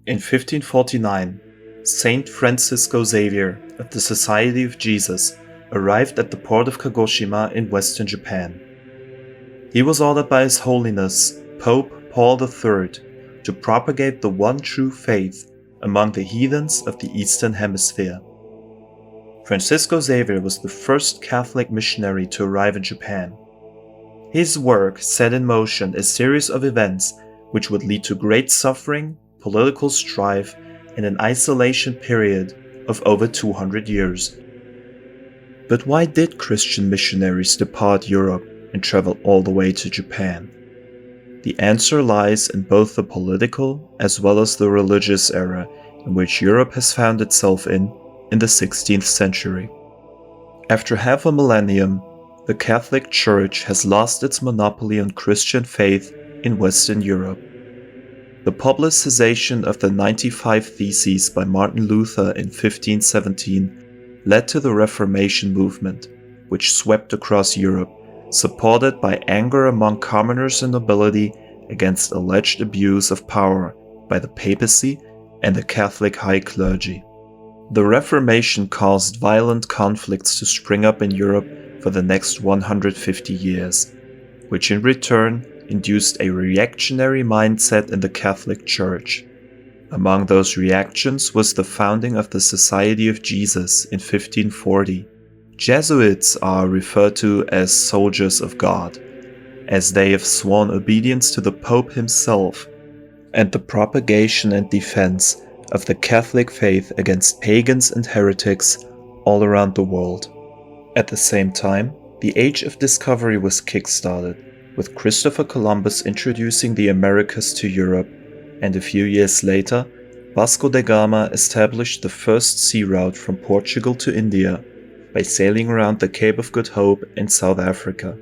In 1549, Saint Francisco Xavier of the Society of Jesus arrived at the port of Kagoshima in western Japan. He was ordered by His Holiness Pope Paul III to propagate the one true faith among the heathens of the Eastern Hemisphere. Francisco Xavier was the first Catholic missionary to arrive in Japan. His work set in motion a series of events which would lead to great suffering, political strife, and an isolation period of over 200 years. But why did Christian missionaries depart Europe and travel all the way to Japan? The answer lies in both the political as well as the religious era in which Europe has found itself in the 16th century. After half a millennium, the Catholic Church has lost its monopoly on Christian faith in Western Europe. The publicization of the 95 Theses by Martin Luther in 1517 led to the Reformation movement, which swept across Europe, supported by anger among commoners and nobility against alleged abuse of power by the papacy and the Catholic high clergy. The Reformation caused violent conflicts to spring up in Europe for the next 150 years, which in return induced a reactionary mindset in the Catholic Church. Among those reactions was the founding of the Society of Jesus in 1540. Jesuits are referred to as soldiers of God, as they have sworn obedience to the Pope himself and the propagation and defense of the Catholic faith against pagans and heretics all around the world. At the same time, the Age of Discovery was kick-started, with Christopher Columbus introducing the Americas to Europe, and a few years later, Vasco da Gama established the first sea route from Portugal to India by sailing around the Cape of Good Hope in South Africa.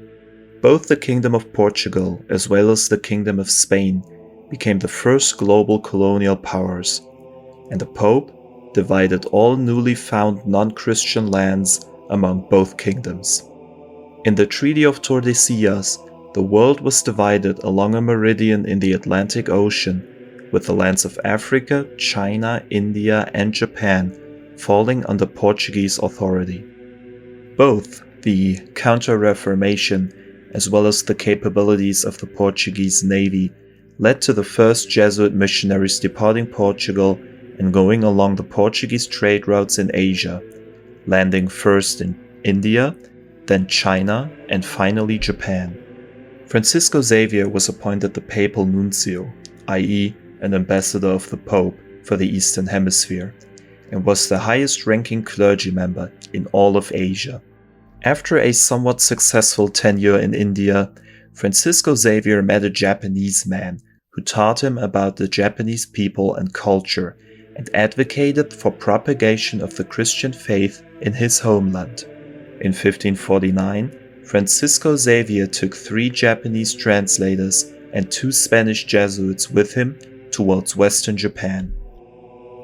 Both the Kingdom of Portugal as well as the Kingdom of Spain became the first global colonial powers, and the Pope divided all newly found non-Christian lands among both kingdoms. In the Treaty of Tordesillas, the world was divided along a meridian in the Atlantic Ocean, with the lands of Africa, China, India, and Japan falling under Portuguese authority. Both the Counter-Reformation as well as the capabilities of the Portuguese Navy led to the first Jesuit missionaries departing Portugal and going along the Portuguese trade routes in Asia, landing first in India, then China, and finally Japan. Francisco Xavier was appointed the papal nuncio, i.e., an ambassador of the Pope for the Eastern Hemisphere, and was the highest-ranking clergy member in all of Asia. After a somewhat successful tenure in India, Francisco Xavier met a Japanese man who taught him about the Japanese people and culture and advocated for propagation of the Christian faith in his homeland. In 1549, Francisco Xavier took 3 Japanese translators and 2 Spanish Jesuits with him towards Western Japan.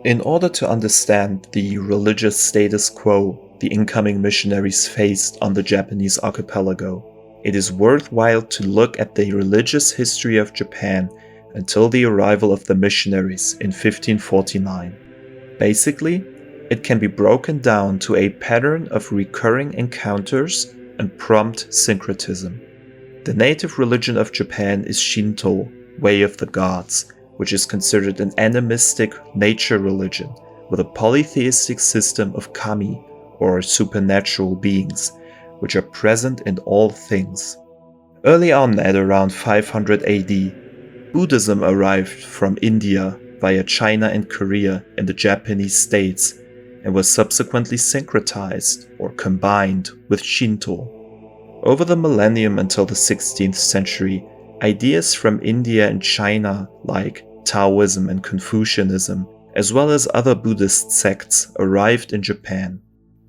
In order to understand the religious status quo the incoming missionaries faced on the Japanese archipelago, it is worthwhile to look at the religious history of Japan until the arrival of the missionaries in 1549. Basically, it can be broken down to a pattern of recurring encounters and prompt syncretism. The native religion of Japan is Shinto, Way of the Gods, which is considered an animistic nature religion with a polytheistic system of kami, or supernatural beings, which are present in all things. Early on, at around 500 AD, Buddhism arrived from India via China and Korea in the Japanese states and was subsequently syncretized or combined with Shinto. Over the millennium until the 16th century, ideas from India and China like Taoism and Confucianism, as well as other Buddhist sects, arrived in Japan.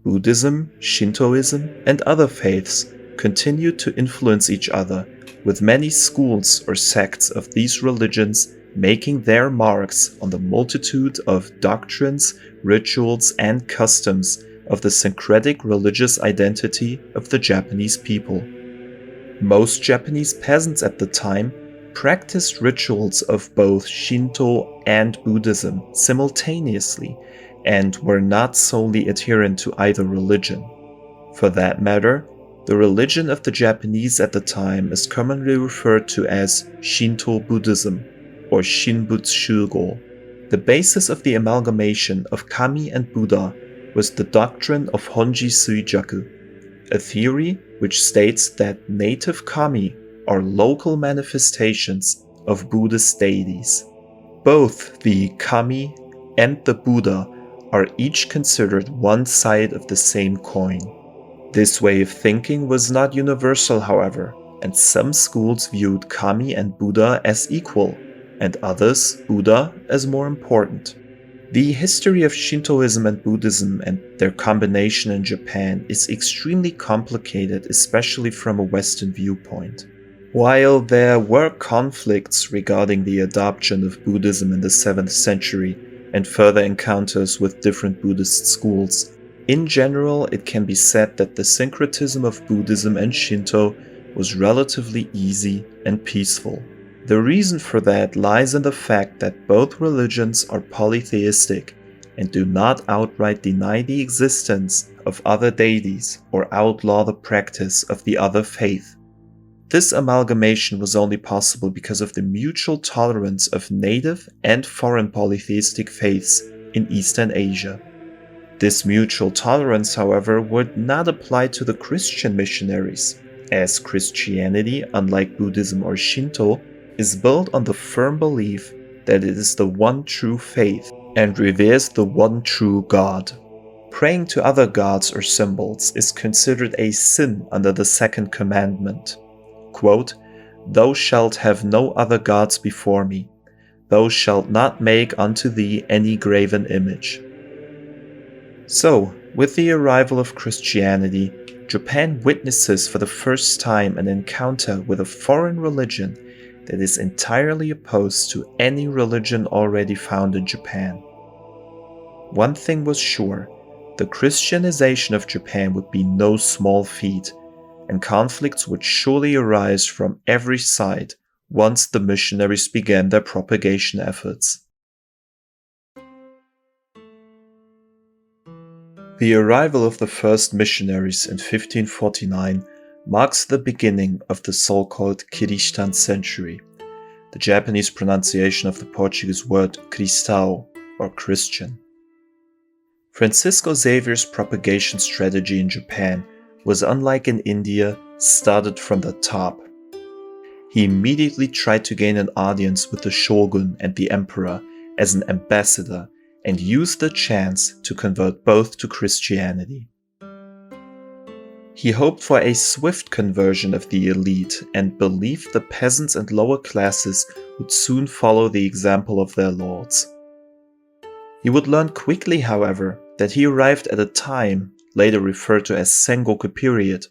Buddhism, Shintoism, and other faiths continued to influence each other, with many schools or sects of these religions making their marks on the multitude of doctrines, rituals, and customs of the syncretic religious identity of the Japanese people. Most Japanese peasants at the time practiced rituals of both Shinto and Buddhism simultaneously and were not solely adherent to either religion. For that matter, the religion of the Japanese at the time is commonly referred to as Shinto Buddhism or Shinbutsu-go. The basis of the amalgamation of Kami and Buddha was the doctrine of Honji Suijaku, a theory which states that native Kami are local manifestations of Buddhist deities. Both the Kami and the Buddha are each considered one side of the same coin. This way of thinking was not universal, however, and some schools viewed Kami and Buddha as equal, and others Buddha as more important. The history of Shintoism and Buddhism and their combination in Japan is extremely complicated, especially from a Western viewpoint. While there were conflicts regarding the adoption of Buddhism in the 7th century and further encounters with different Buddhist schools, in general it can be said that the syncretism of Buddhism and Shinto was relatively easy and peaceful. The reason for that lies in the fact that both religions are polytheistic and do not outright deny the existence of other deities or outlaw the practice of the other faith. This amalgamation was only possible because of the mutual tolerance of native and foreign polytheistic faiths in Eastern Asia. This mutual tolerance, however, would not apply to the Christian missionaries, as Christianity, unlike Buddhism or Shinto, is built on the firm belief that it is the one true faith and reveres the one true God. Praying to other gods or symbols is considered a sin under the second commandment. Quote, "Thou shalt have no other gods before me. Thou shalt not make unto thee any graven image." So, with the arrival of Christianity, Japan witnesses for the first time an encounter with a foreign religion that is entirely opposed to any religion already found in Japan. One thing was sure, the Christianization of Japan would be no small feat, and conflicts would surely arise from every side once the missionaries began their propagation efforts. The arrival of the first missionaries in 1549 marks the beginning of the so-called Kirishitan century, the Japanese pronunciation of the Portuguese word cristão, or Christian. Francisco Xavier's propagation strategy in Japan was, unlike in India, started from the top. He immediately tried to gain an audience with the shogun and the emperor as an ambassador and used the chance to convert both to Christianity. He hoped for a swift conversion of the elite and believed the peasants and lower classes would soon follow the example of their lords. He would learn quickly, however, that he arrived at a time, later referred to as Sengoku period,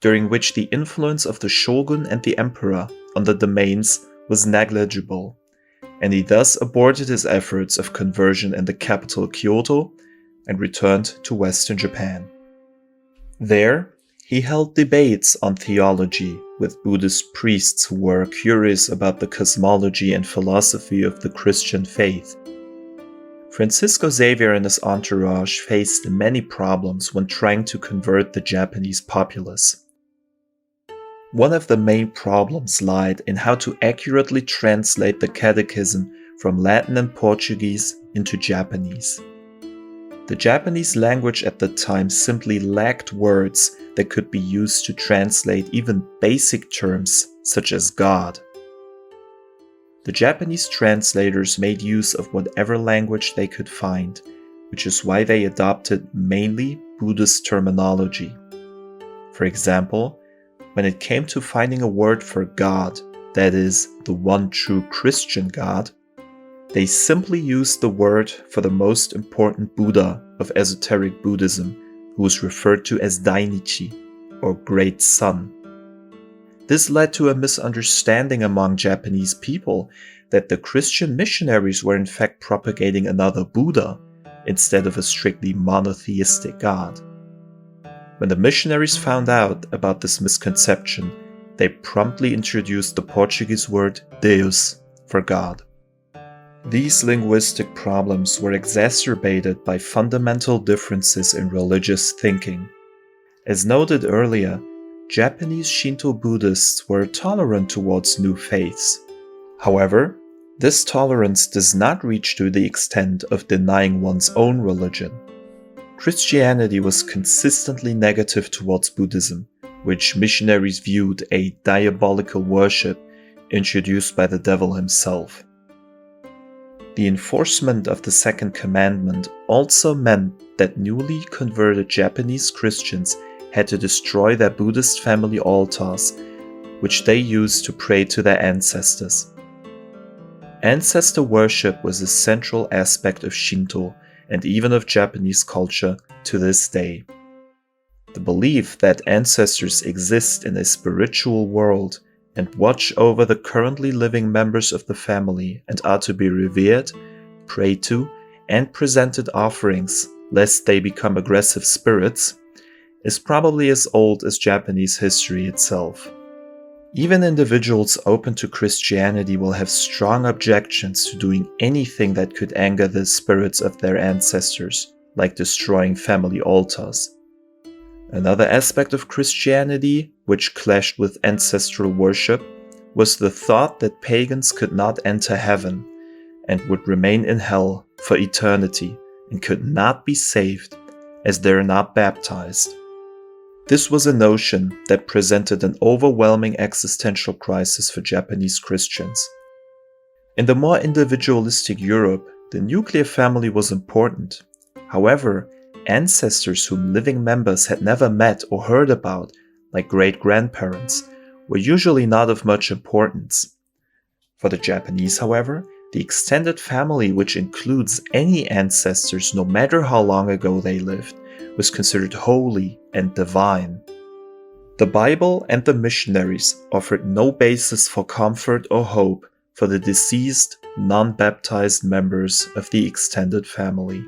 during which the influence of the shogun and the emperor on the domains was negligible, and he thus aborted his efforts of conversion in the capital Kyoto and returned to Western Japan. There, he held debates on theology with Buddhist priests who were curious about the cosmology and philosophy of the Christian faith. Francisco Xavier and his entourage faced many problems when trying to convert the Japanese populace. One of the main problems lied in how to accurately translate the catechism from Latin and Portuguese into Japanese. The Japanese language at the time simply lacked words that could be used to translate even basic terms such as God. The Japanese translators made use of whatever language they could find, which is why they adopted mainly Buddhist terminology. For example, when it came to finding a word for God, that is, the one true Christian God, they simply used the word for the most important Buddha of esoteric Buddhism, who was referred to as Dainichi, or Great Sun. This led to a misunderstanding among Japanese people that the Christian missionaries were in fact propagating another Buddha instead of a strictly monotheistic God. When the missionaries found out about this misconception, they promptly introduced the Portuguese word Deus for God. These linguistic problems were exacerbated by fundamental differences in religious thinking. As noted earlier, Japanese Shinto Buddhists were tolerant towards new faiths. However, this tolerance does not reach to the extent of denying one's own religion. Christianity was consistently negative towards Buddhism, which missionaries viewed a diabolical worship introduced by the devil himself. The enforcement of the second commandment also meant that newly converted Japanese Christians had to destroy their Buddhist family altars, which they used to pray to their ancestors. Ancestor worship was a central aspect of Shinto and even of Japanese culture to this day. The belief that ancestors exist in a spiritual world and watch over the currently living members of the family and are to be revered, prayed to, and presented offerings lest they become aggressive spirits, is probably as old as Japanese history itself. Even individuals open to Christianity will have strong objections to doing anything that could anger the spirits of their ancestors, like destroying family altars. Another aspect of Christianity, which clashed with ancestral worship, was the thought that pagans could not enter heaven and would remain in hell for eternity and could not be saved as they are not baptized. This was a notion that presented an overwhelming existential crisis for Japanese Christians. In the more individualistic Europe, the nuclear family was important. However, ancestors whom living members had never met or heard about, like great-grandparents, were usually not of much importance. For the Japanese, however, the extended family, which includes any ancestors no matter how long ago they lived, was considered holy and divine. The Bible and the missionaries offered no basis for comfort or hope for the deceased, non-baptized members of the extended family.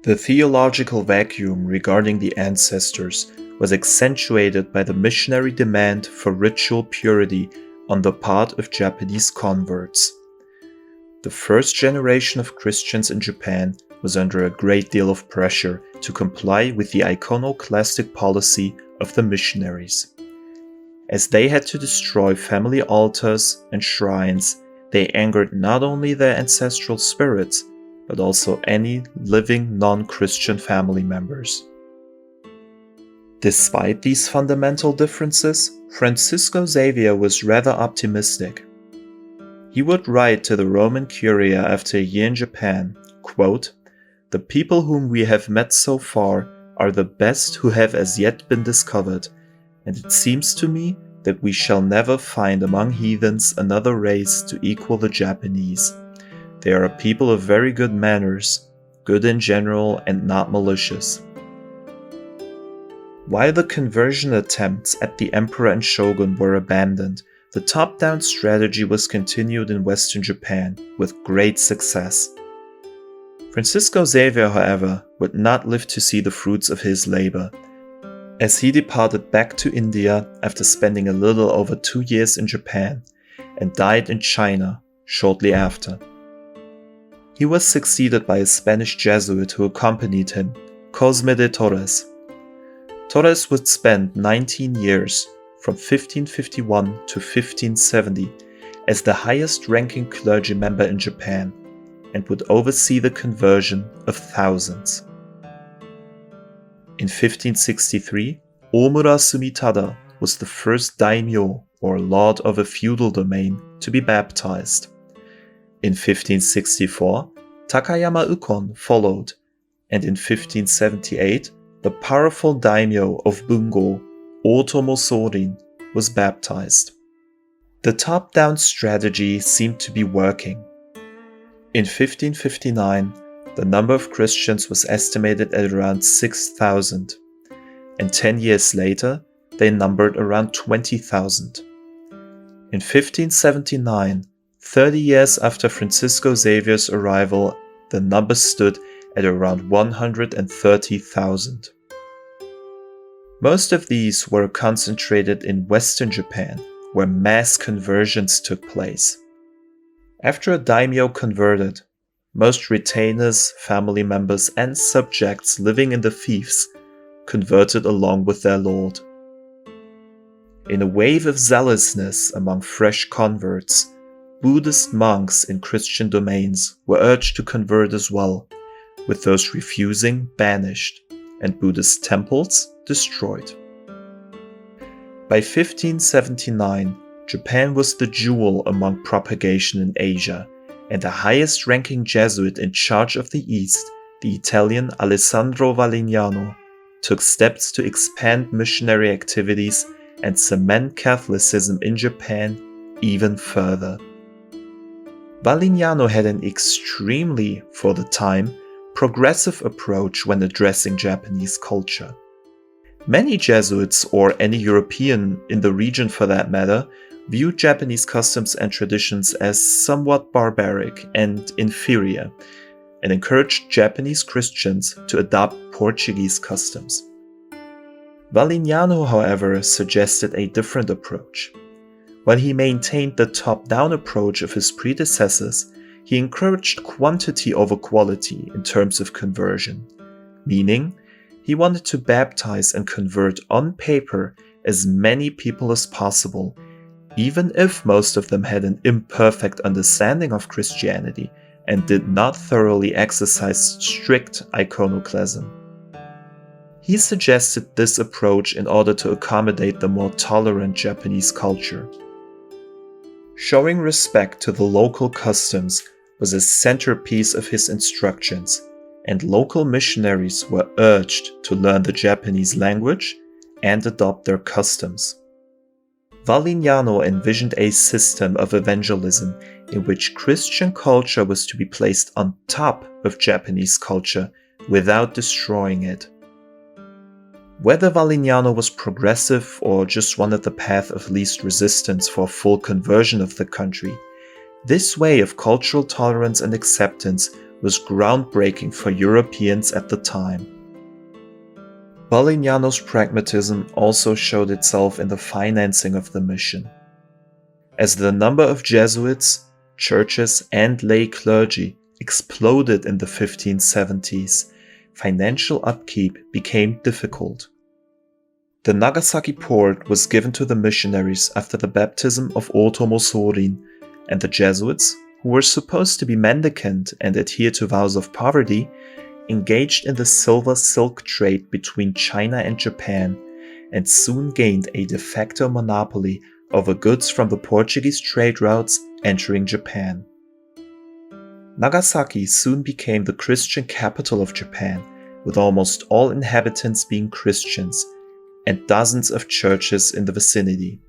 The theological vacuum regarding the ancestors was accentuated by the missionary demand for ritual purity on the part of Japanese converts. The first generation of Christians in Japan was under a great deal of pressure to comply with the iconoclastic policy of the missionaries. As they had to destroy family altars and shrines, they angered not only their ancestral spirits, but also any living non-Christian family members. Despite these fundamental differences, Francisco Xavier was rather optimistic. He would write to the Roman Curia after a year in Japan, quote, "The people whom we have met so far are the best who have as yet been discovered, and it seems to me that we shall never find among heathens another race to equal the Japanese. They are a people of very good manners, good in general and not malicious." While the conversion attempts at the emperor and shogun were abandoned, the top-down strategy was continued in Western Japan with great success. Francisco Xavier, however, would not live to see the fruits of his labor, as he departed back to India after spending a little over 2 years in Japan, and died in China shortly after. He was succeeded by a Spanish Jesuit who accompanied him, Cosme de Torres. Torres would spend 19 years, from 1551 to 1570, as the highest-ranking clergy member in Japan, and would oversee the conversion of thousands. In 1563, Omura Sumitada was the first daimyo, or lord of a feudal domain, to be baptized. In 1564, Takayama Ukon followed, and in 1578, the powerful daimyo of Bungo, Otomo Sorin, was baptized. The top-down strategy seemed to be working. In 1559, the number of Christians was estimated at around 6,000, and 10 years later, they numbered around 20,000. In 1579, 30 years after Francisco Xavier's arrival, the number stood at around 130,000. Most of these were concentrated in Western Japan, where mass conversions took place. After a daimyo converted, most retainers, family members, and subjects living in the fiefs converted along with their lord. In a wave of zealousness among fresh converts, Buddhist monks in Christian domains were urged to convert as well, with those refusing banished, and Buddhist temples destroyed. By 1579, Japan was the jewel among propagation in Asia, and the highest-ranking Jesuit in charge of the East, the Italian Alessandro Valignano, took steps to expand missionary activities and cement Catholicism in Japan even further. Valignano had an extremely, for the time, progressive approach when addressing Japanese culture. Many Jesuits, or any European in the region for that matter, viewed Japanese customs and traditions as somewhat barbaric and inferior, and encouraged Japanese Christians to adopt Portuguese customs. Valignano, however, suggested a different approach. While he maintained the top-down approach of his predecessors, he encouraged quantity over quality in terms of conversion, meaning he wanted to baptize and convert on paper as many people as possible, even if most of them had an imperfect understanding of Christianity and did not thoroughly exercise strict iconoclasm. He suggested this approach in order to accommodate the more tolerant Japanese culture. Showing respect to the local customs was a centerpiece of his instructions, and local missionaries were urged to learn the Japanese language and adopt their customs. Valignano envisioned a system of evangelism in which Christian culture was to be placed on top of Japanese culture without destroying it. Whether Valignano was progressive or just wanted the path of least resistance for full conversion of the country, this way of cultural tolerance and acceptance was groundbreaking for Europeans at the time. Valignano's pragmatism also showed itself in the financing of the mission. As the number of Jesuits, churches, and lay clergy exploded in the 1570s, financial upkeep became difficult. The Nagasaki port was given to the missionaries after the baptism of Otomo Sorin, and the Jesuits, who were supposed to be mendicant and adhere to vows of poverty, engaged in the silver silk trade between China and Japan, and soon gained a de facto monopoly over goods from the Portuguese trade routes entering Japan. Nagasaki soon became the Christian capital of Japan, with almost all inhabitants being Christians, and dozens of churches in the vicinity.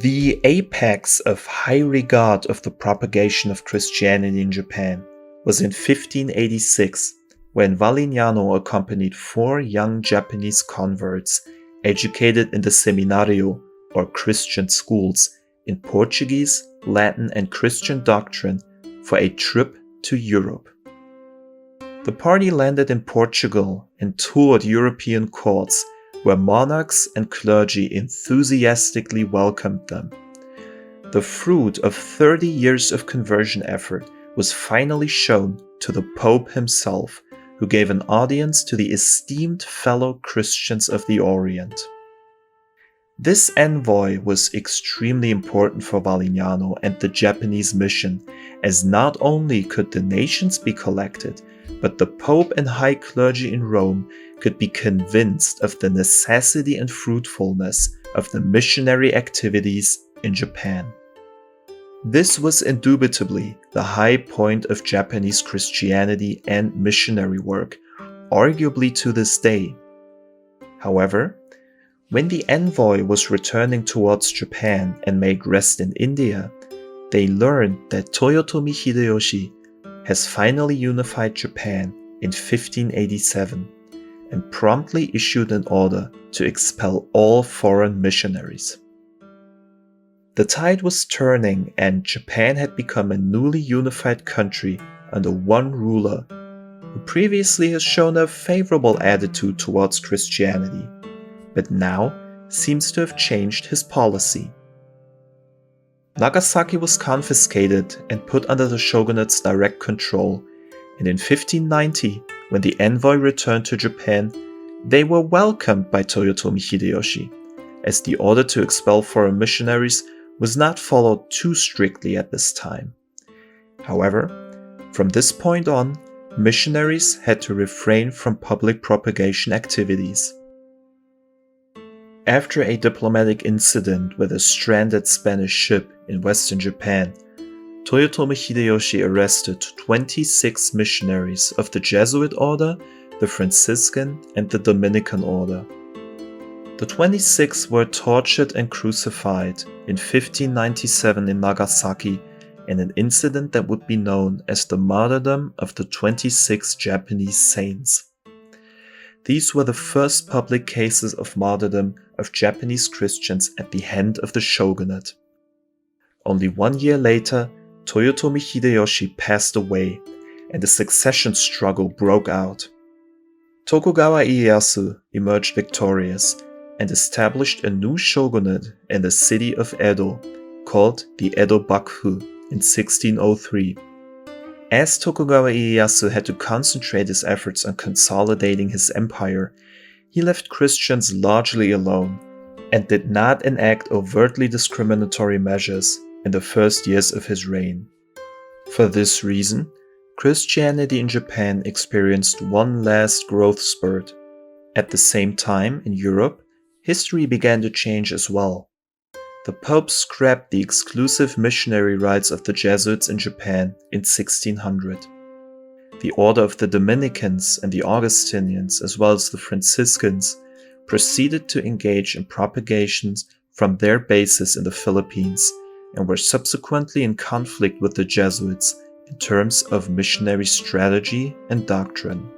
The apex of high regard of the propagation of Christianity in Japan was in 1586, when Valignano accompanied 4 young Japanese converts educated in the seminario, or Christian schools, in Portuguese, Latin, and Christian doctrine for a trip to Europe. The party landed in Portugal and toured European courts, where monarchs and clergy enthusiastically welcomed them. The fruit of 30 years of conversion effort was finally shown to the Pope himself, who gave an audience to the esteemed fellow Christians of the Orient. This envoy was extremely important for Valignano and the Japanese mission, as not only could donations be collected, but the Pope and high clergy in Rome could be convinced of the necessity and fruitfulness of the missionary activities in Japan. This was indubitably the high point of Japanese Christianity and missionary work, arguably to this day. However, when the envoy was returning towards Japan and made rest in India, they learned that Toyotomi Hideyoshi has finally unified Japan in 1587 and promptly issued an order to expel all foreign missionaries. The tide was turning, and Japan had become a newly unified country under one ruler, who previously has shown a favorable attitude towards Christianity, but now seems to have changed his policy. Nagasaki was confiscated and put under the shogunate's direct control, and in 1590, when the envoy returned to Japan, they were welcomed by Toyotomi Hideyoshi, as the order to expel foreign missionaries was not followed too strictly at this time. However, from this point on, missionaries had to refrain from public propagation activities. After a diplomatic incident with a stranded Spanish ship in western Japan, Toyotomi Hideyoshi arrested 26 missionaries of the Jesuit order, the Franciscan, and the Dominican order. The 26 were tortured and crucified in 1597 in Nagasaki in an incident that would be known as the martyrdom of the 26 Japanese saints. These were the first public cases of martyrdom of Japanese Christians at the hand of the shogunate. Only 1 year later, Toyotomi Hideyoshi passed away, and a succession struggle broke out. Tokugawa Ieyasu emerged victorious and established a new shogunate in the city of Edo, called the Edo Bakufu, in 1603. As Tokugawa Ieyasu had to concentrate his efforts on consolidating his empire, he left Christians largely alone and did not enact overtly discriminatory measures in the first years of his reign. For this reason, Christianity in Japan experienced one last growth spurt. At the same time, in Europe, history began to change as well. The Pope scrapped the exclusive missionary rights of the Jesuits in Japan in 1600. The Order of the Dominicans and the Augustinians, as well as the Franciscans, proceeded to engage in propagations from their bases in the Philippines and were subsequently in conflict with the Jesuits in terms of missionary strategy and doctrine.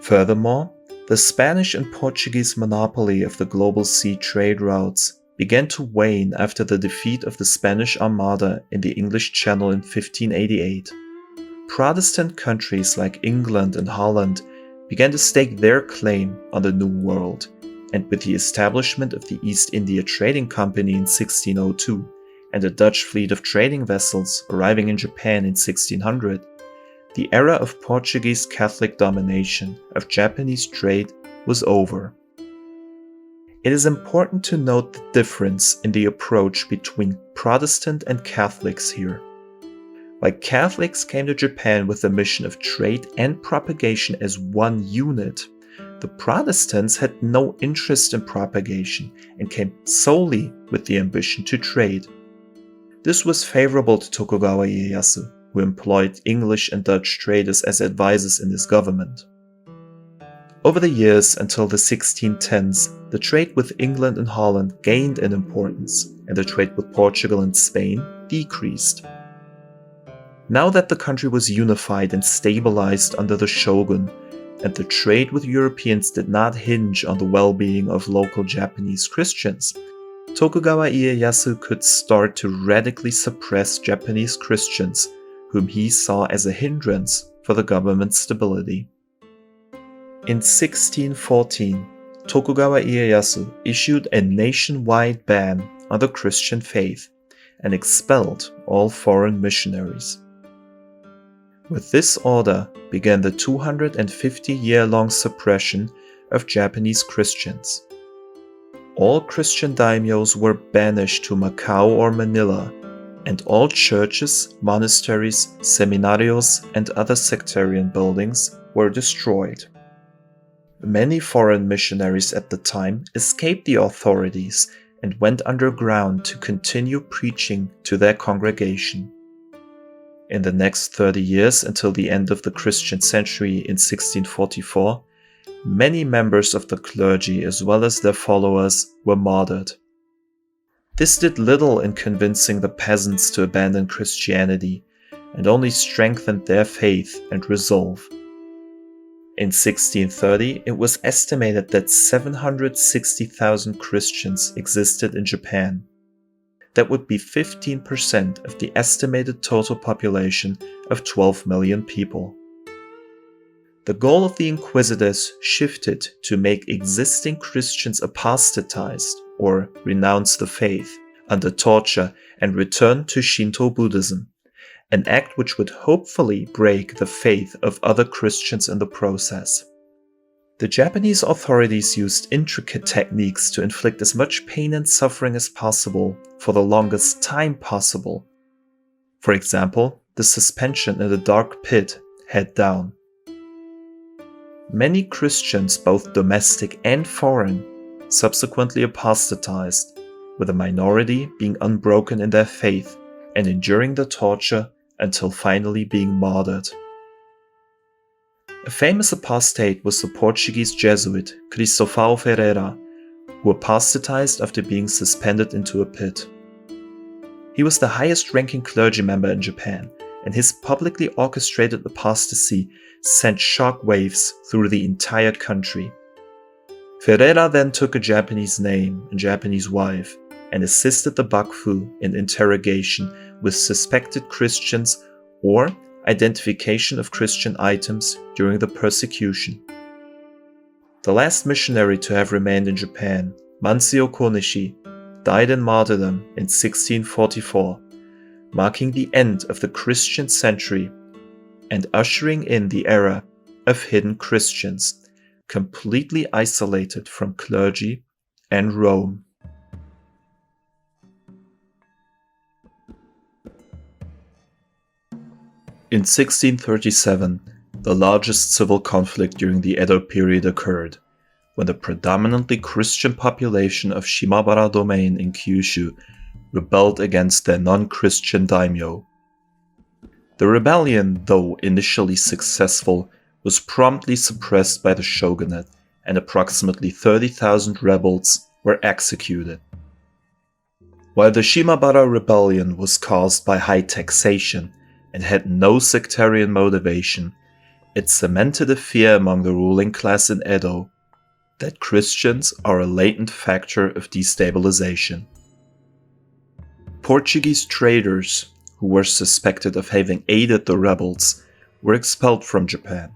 Furthermore, the Spanish and Portuguese monopoly of the global sea trade routes began to wane after the defeat of the Spanish Armada in the English Channel in 1588. Protestant countries like England and Holland began to stake their claim on the New World, and with the establishment of the East India Trading Company in 1602 and a Dutch fleet of trading vessels arriving in Japan in 1600, the era of Portuguese Catholic domination of Japanese trade was over. It is important to note the difference in the approach between Protestant and Catholics here. While Catholics came to Japan with the mission of trade and propagation as one unit, the Protestants had no interest in propagation and came solely with the ambition to trade. This was favorable to Tokugawa Ieyasu, who employed English and Dutch traders as advisors in his government. Over the years until the 1610s, the trade with England and Holland gained in importance, and the trade with Portugal and Spain decreased. Now that the country was unified and stabilized under the shogun, and the trade with Europeans did not hinge on the well-being of local Japanese Christians, Tokugawa Ieyasu could start to radically suppress Japanese Christians, whom he saw as a hindrance for the government's stability. In 1614, Tokugawa Ieyasu issued a nationwide ban on the Christian faith and expelled all foreign missionaries. With this order began the 250-year-long suppression of Japanese Christians. All Christian daimyos were banished to Macau or Manila, and all churches, monasteries, seminarios, and other sectarian buildings were destroyed. Many foreign missionaries at the time escaped the authorities and went underground to continue preaching to their congregation. In the next 30 years until the end of the Christian century in 1644, many members of the clergy as well as their followers were martyred. This did little in convincing the peasants to abandon Christianity and only strengthened their faith and resolve. In 1630, it was estimated that 760,000 Christians existed in Japan. That would be 15% of the estimated total population of 12 million people. The goal of the inquisitors shifted to make existing Christians apostatize or renounce the faith under torture and return to Shinto Buddhism, an act which would hopefully break the faith of other Christians in the process. The Japanese authorities used intricate techniques to inflict as much pain and suffering as possible for the longest time possible. For example, the suspension in the dark pit, head down. Many Christians, both domestic and foreign, subsequently apostatized, with a minority being unbroken in their faith and enduring the torture until finally being martyred. A famous apostate was the Portuguese Jesuit Cristóvão Ferreira, who apostatized after being suspended into a pit. He was the highest-ranking clergy member in Japan, and his publicly orchestrated apostasy sent shock waves through the entire country. Ferreira then took a Japanese name and Japanese wife and assisted the Bakufu in interrogation with suspected Christians or identification of Christian items during the persecution. The last missionary to have remained in Japan, Mansio Konishi, died in martyrdom in 1644, marking the end of the Christian century and ushering in the era of hidden Christians, completely isolated from clergy and Rome. In 1637, the largest civil conflict during the Edo period occurred, when the predominantly Christian population of Shimabara domain in Kyushu rebelled against their non-Christian daimyo. The rebellion, though initially successful, was promptly suppressed by the shogunate, and approximately 30,000 rebels were executed. While the Shimabara rebellion was caused by high taxation and had no sectarian motivation, it cemented a fear among the ruling class in Edo that Christians are a latent factor of destabilization. Portuguese traders who were suspected of having aided the rebels were expelled from Japan.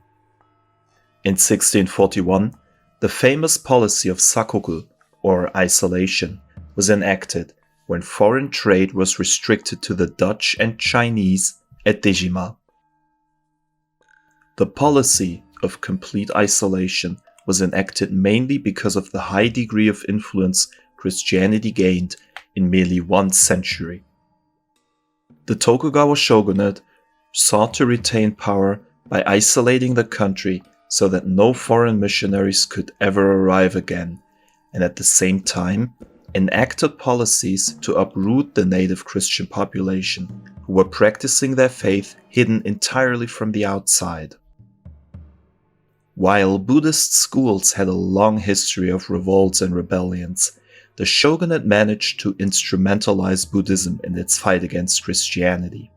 In 1641, the famous policy of sakoku, or isolation, was enacted when foreign trade was restricted to the Dutch and Chinese at Dejima. The policy of complete isolation was enacted mainly because of the high degree of influence Christianity gained in merely 1 century. The Tokugawa shogunate sought to retain power by isolating the country so that no foreign missionaries could ever arrive again, and at the same time enacted policies to uproot the native Christian population who were practicing their faith hidden entirely from the outside. While Buddhist schools had a long history of revolts and rebellions, the shogunate managed to instrumentalize Buddhism in its fight against Christianity.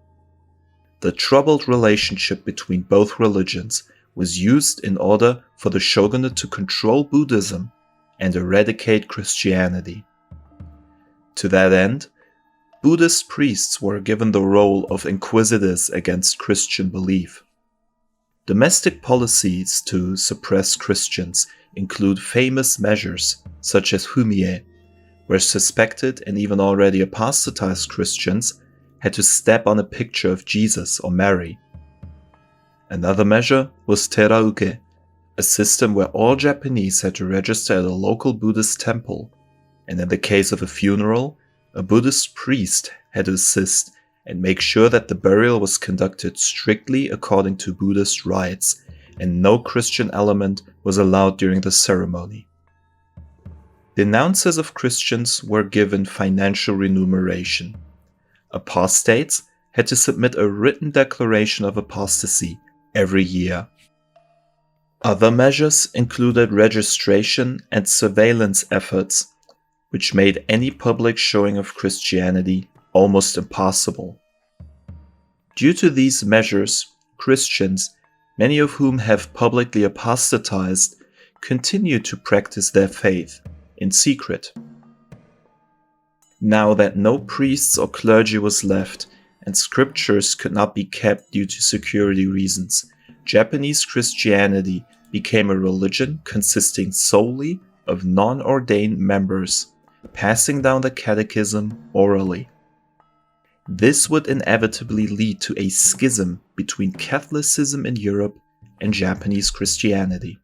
The troubled relationship between both religions was used in order for the shogunate to control Buddhism and eradicate Christianity. To that end, Buddhist priests were given the role of inquisitors against Christian belief. Domestic policies to suppress Christians include famous measures such as humie, where suspected and even already apostatized Christians had to step on a picture of Jesus or Mary. Another measure was terauke, a system where all Japanese had to register at a local Buddhist temple, and in the case of a funeral, a Buddhist priest had to assist and make sure that the burial was conducted strictly according to Buddhist rites, and no Christian element was allowed during the ceremony. Denouncers of Christians were given financial remuneration. Apostates had to submit a written declaration of apostasy every year. Other measures included registration and surveillance efforts, which made any public showing of Christianity almost impossible. Due to these measures, Christians, many of whom have publicly apostatized, continue to practice their faith in secret. Now that no priests or clergy was left, and scriptures could not be kept due to security reasons, Japanese Christianity became a religion consisting solely of non-ordained members, passing down the catechism orally. This would inevitably lead to a schism between Catholicism in Europe and Japanese Christianity.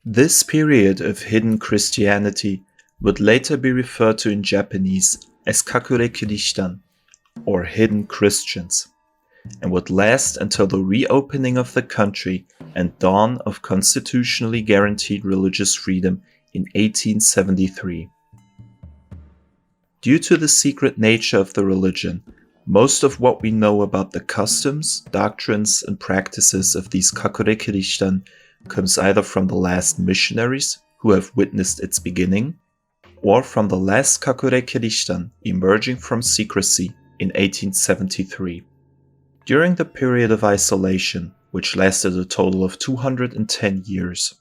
This period of hidden Christianity would later be referred to in Japanese as Kakure Kirishitan, or hidden Christians, and would last until the reopening of the country and dawn of constitutionally guaranteed religious freedom in 1873. Due to the secret nature of the religion, most of what we know about the customs, doctrines, and practices of these Kakure Kirishitan comes either from the last missionaries who have witnessed its beginning, or from the last Kakure Kirishitan emerging from secrecy in 1873. During the period of isolation, which lasted a total of 210 years,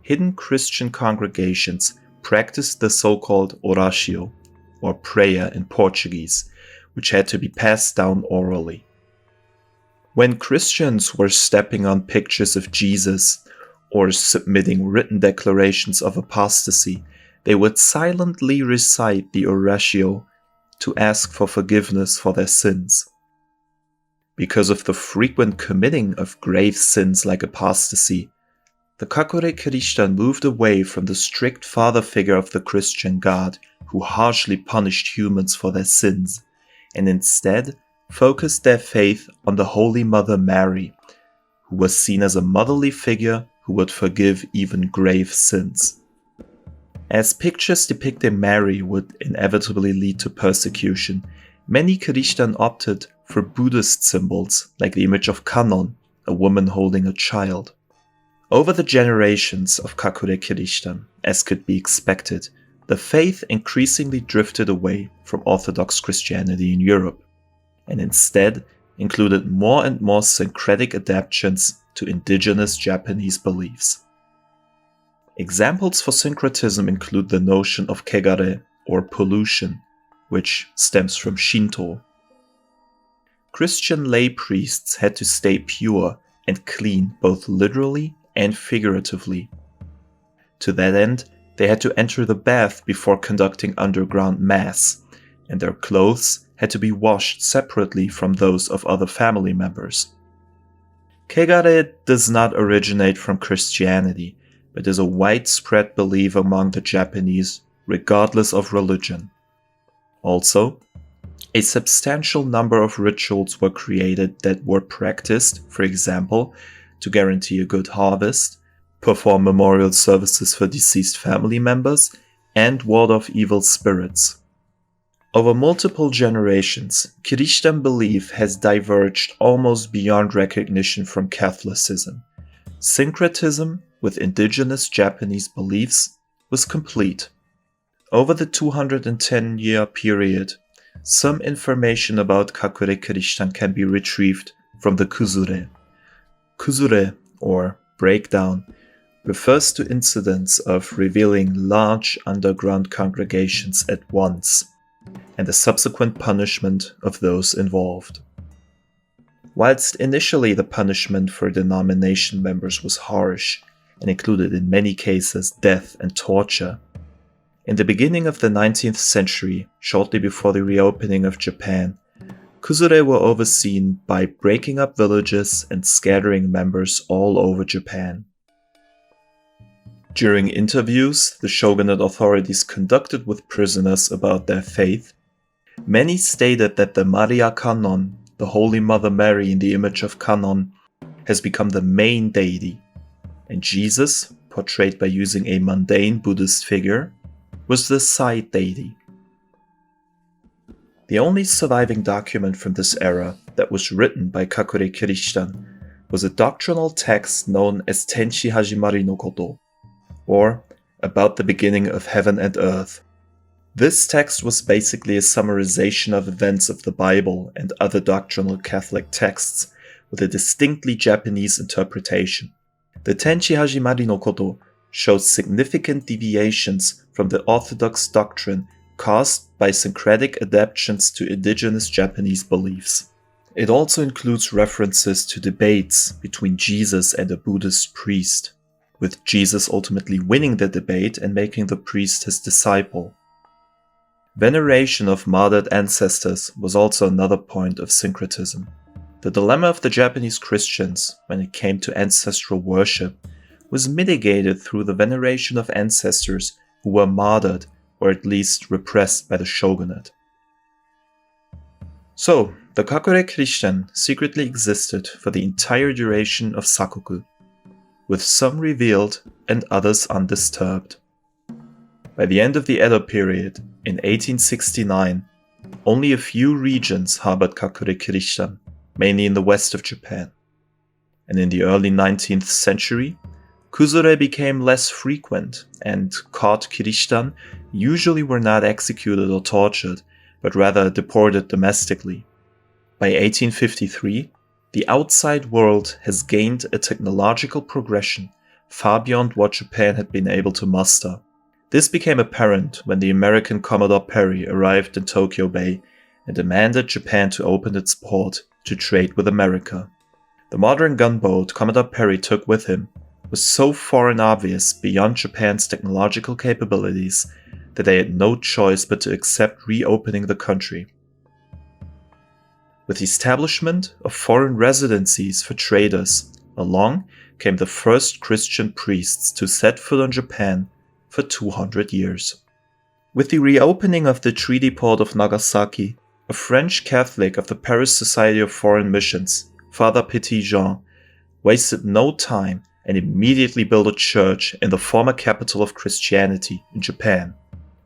hidden Christian congregations practiced the so-called oratio, or prayer in Portuguese, which had to be passed down orally. When Christians were stepping on pictures of Jesus or submitting written declarations of apostasy, they would silently recite the oratio to ask for forgiveness for their sins. Because of the frequent committing of grave sins like apostasy, the Kakure Kirishitan moved away from the strict father figure of the Christian God who harshly punished humans for their sins, and instead focused their faith on the Holy Mother Mary, who was seen as a motherly figure who would forgive even grave sins. As pictures depicting Mary would inevitably lead to persecution, many Kirishitan opted for Buddhist symbols like the image of Kannon, a woman holding a child. Over the generations of Kakure Kirishitan, as could be expected, the faith increasingly drifted away from Orthodox Christianity in Europe, and instead included more and more syncretic adaptations to indigenous Japanese beliefs. Examples for syncretism include the notion of kegare, or pollution, which stems from Shinto. Christian lay priests had to stay pure and clean both literally and figuratively. To that end, they had to enter the bath before conducting underground mass, and their clothes had to be washed separately from those of other family members. Kegare does not originate from Christianity, but is a widespread belief among the Japanese, regardless of religion. Also, a substantial number of rituals were created that were practiced, for example, to guarantee a good harvest, perform memorial services for deceased family members, and ward off evil spirits. Over multiple generations, Kirishitan belief has diverged almost beyond recognition from Catholicism. Syncretism with indigenous Japanese beliefs was complete. Over the 210-year period, some information about Kakure Kirishitan can be retrieved from the Kuzure. Kuzure, or breakdown, refers to incidents of revealing large underground congregations at once, and the subsequent punishment of those involved. Whilst initially the punishment for denomination members was harsh, and included in many cases death and torture, in the beginning of the 19th century, shortly before the reopening of Japan, Kuzure were overseen by breaking up villages and scattering members all over Japan. During interviews the shogunate authorities conducted with prisoners about their faith, many stated that the Maria Kannon, the Holy Mother Mary in the image of Kannon, has become the main deity, and Jesus, portrayed by using a mundane Buddhist figure, was the side deity. The only surviving document from this era that was written by Kakure Kirishitan was a doctrinal text known as Tenshi Hajimari no Koto, or About the Beginning of Heaven and Earth. This text was basically a summarization of events of the Bible and other doctrinal Catholic texts with a distinctly Japanese interpretation. The Tenshi Hajimari no Koto shows significant deviations from the orthodox doctrine caused by syncretic adaptations to indigenous Japanese beliefs. It also includes references to debates between Jesus and a Buddhist priest, with Jesus ultimately winning the debate and making the priest his disciple. Veneration of martyred ancestors was also another point of syncretism. The dilemma of the Japanese Christians when it came to ancestral worship was mitigated through the veneration of ancestors who were martyred or at least repressed by the shogunate. So, the Kakure Kirishitan secretly existed for the entire duration of Sakoku, with some revealed and others undisturbed. By the end of the Edo period, in 1869, only a few regions harbored Kakure Kirishitan, mainly in the west of Japan. And in the early 19th century, Kuzure became less frequent, and caught Kirishitan usually were not executed or tortured, but rather deported domestically. By 1853, the outside world has gained a technological progression far beyond what Japan had been able to muster. This became apparent when the American Commodore Perry arrived in Tokyo Bay and demanded Japan to open its port to trade with America. The modern gunboat Commodore Perry took with him was so foreign obvious beyond Japan's technological capabilities that they had no choice but to accept reopening the country. With the establishment of foreign residencies for traders, along came the first Christian priests to set foot on Japan for 200 years. With the reopening of the treaty port of Nagasaki, a French Catholic of the Paris Society of Foreign Missions, Father Petit-Jean, wasted no time and immediately built a church in the former capital of Christianity in Japan.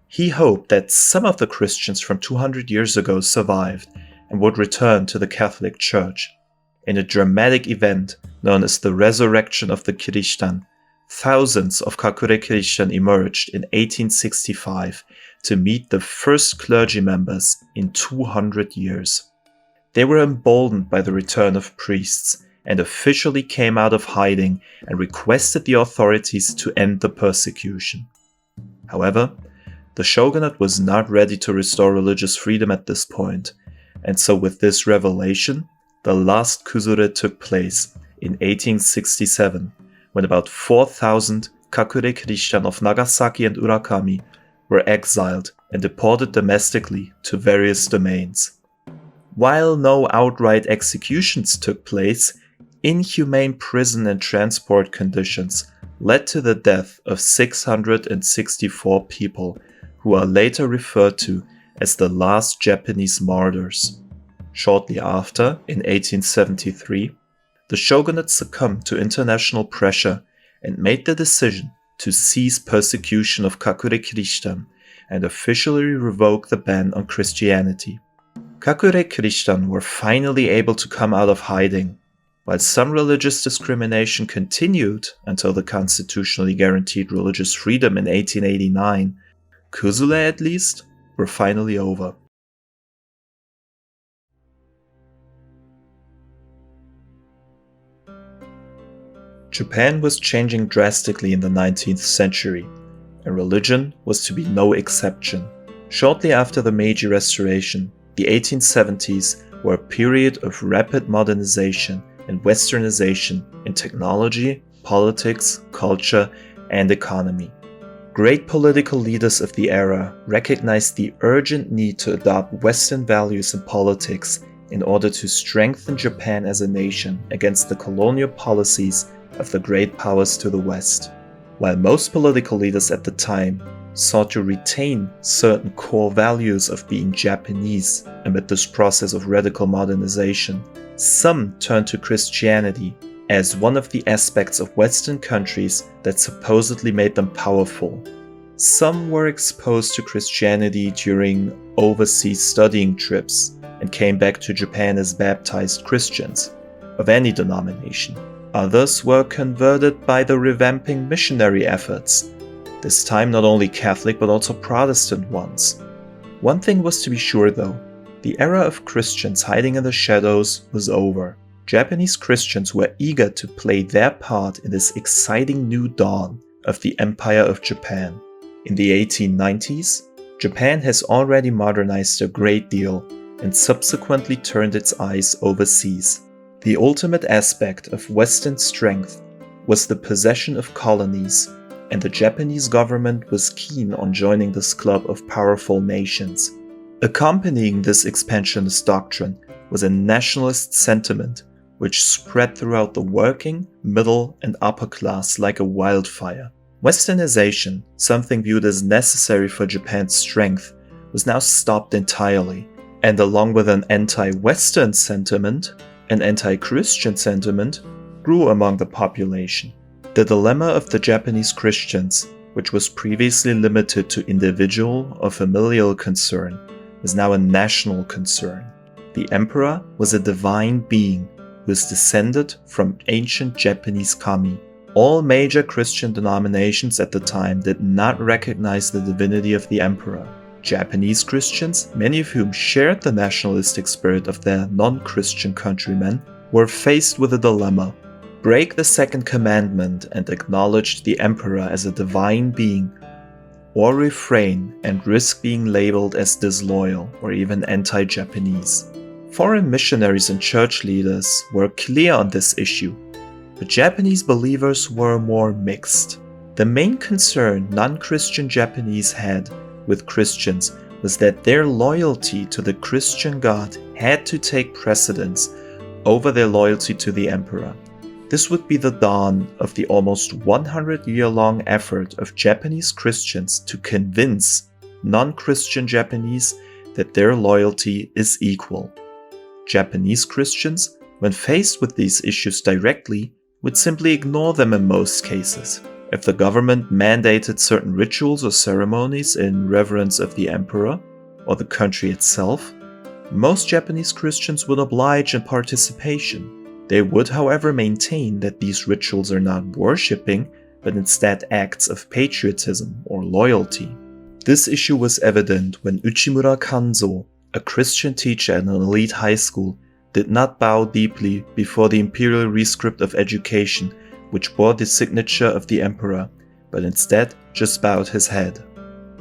He hoped that some of the Christians from 200 years ago survived and would return to the Catholic Church. In a dramatic event known as the Resurrection of the Kirishitan, thousands of Kakure Kirishitan emerged in 1865 to meet the first clergy members in 200 years. They were emboldened by the return of priests and officially came out of hiding and requested the authorities to end the persecution. However, the shogunate was not ready to restore religious freedom at this point, and so with this revelation, the last Kuzure took place in 1867, when about 4,000 Kakure Kirishitan of Nagasaki and Urakami were exiled and deported domestically to various domains. While no outright executions took place, inhumane prison and transport conditions led to the death of 664 people, who are later referred to as the last Japanese martyrs. Shortly after, in 1873, the shogunate succumbed to international pressure and made the decision to cease persecution of Kakure Kirishitan and officially revoke the ban on Christianity. Kakure Kirishitan were finally able to come out of hiding. While some religious discrimination continued until the constitutionally guaranteed religious freedom in 1889, Kuzure at least were finally over. Japan was changing drastically in the 19th century, and religion was to be no exception. Shortly after the Meiji Restoration, the 1870s were a period of rapid modernization and westernization in technology, politics, culture, and economy. Great political leaders of the era recognized the urgent need to adopt Western values in politics in order to strengthen Japan as a nation against the colonial policies of the great powers to the west. While most political leaders at the time sought to retain certain core values of being Japanese amid this process of radical modernization, some turned to Christianity as one of the aspects of Western countries that supposedly made them powerful. Some were exposed to Christianity during overseas studying trips and came back to Japan as baptized Christians of any denomination. Others were converted by the revamping missionary efforts, this time not only Catholic but also Protestant ones. One thing was to be sure though, the era of Christians hiding in the shadows was over. Japanese Christians were eager to play their part in this exciting new dawn of the Empire of Japan. In the 1890s, Japan has already modernized a great deal and subsequently turned its eyes overseas. The ultimate aspect of Western strength was the possession of colonies, and the Japanese government was keen on joining this club of powerful nations. Accompanying this expansionist doctrine was a nationalist sentiment which spread throughout the working, middle, and upper class like a wildfire. Westernization, something viewed as necessary for Japan's strength, was now stopped entirely, and along with an anti-Western sentiment, an anti-Christian sentiment grew among the population. The dilemma of the Japanese Christians, which was previously limited to individual or familial concern, was now a national concern. The emperor was a divine being who is descended from ancient Japanese kami. All major Christian denominations at the time did not recognize the divinity of the emperor. Japanese Christians, many of whom shared the nationalistic spirit of their non-Christian countrymen, were faced with a dilemma: break the second commandment and acknowledge the emperor as a divine being, or refrain and risk being labeled as disloyal or even anti-Japanese. Foreign missionaries and church leaders were clear on this issue, but Japanese believers were more mixed. The main concern non-Christian Japanese had with Christians was that their loyalty to the Christian God had to take precedence over their loyalty to the emperor. This would be the dawn of the almost 100-year-long effort of Japanese Christians to convince non-Christian Japanese that their loyalty is equal. Japanese Christians, when faced with these issues directly, would simply ignore them in most cases. If the government mandated certain rituals or ceremonies in reverence of the emperor or the country itself, most Japanese Christians would oblige in participation. They would, however, maintain that these rituals are not worshipping, but instead acts of patriotism or loyalty. This issue was evident when Uchimura Kanzo, a Christian teacher at an elite high school, did not bow deeply before the imperial rescript of education, which bore the signature of the emperor, but instead just bowed his head.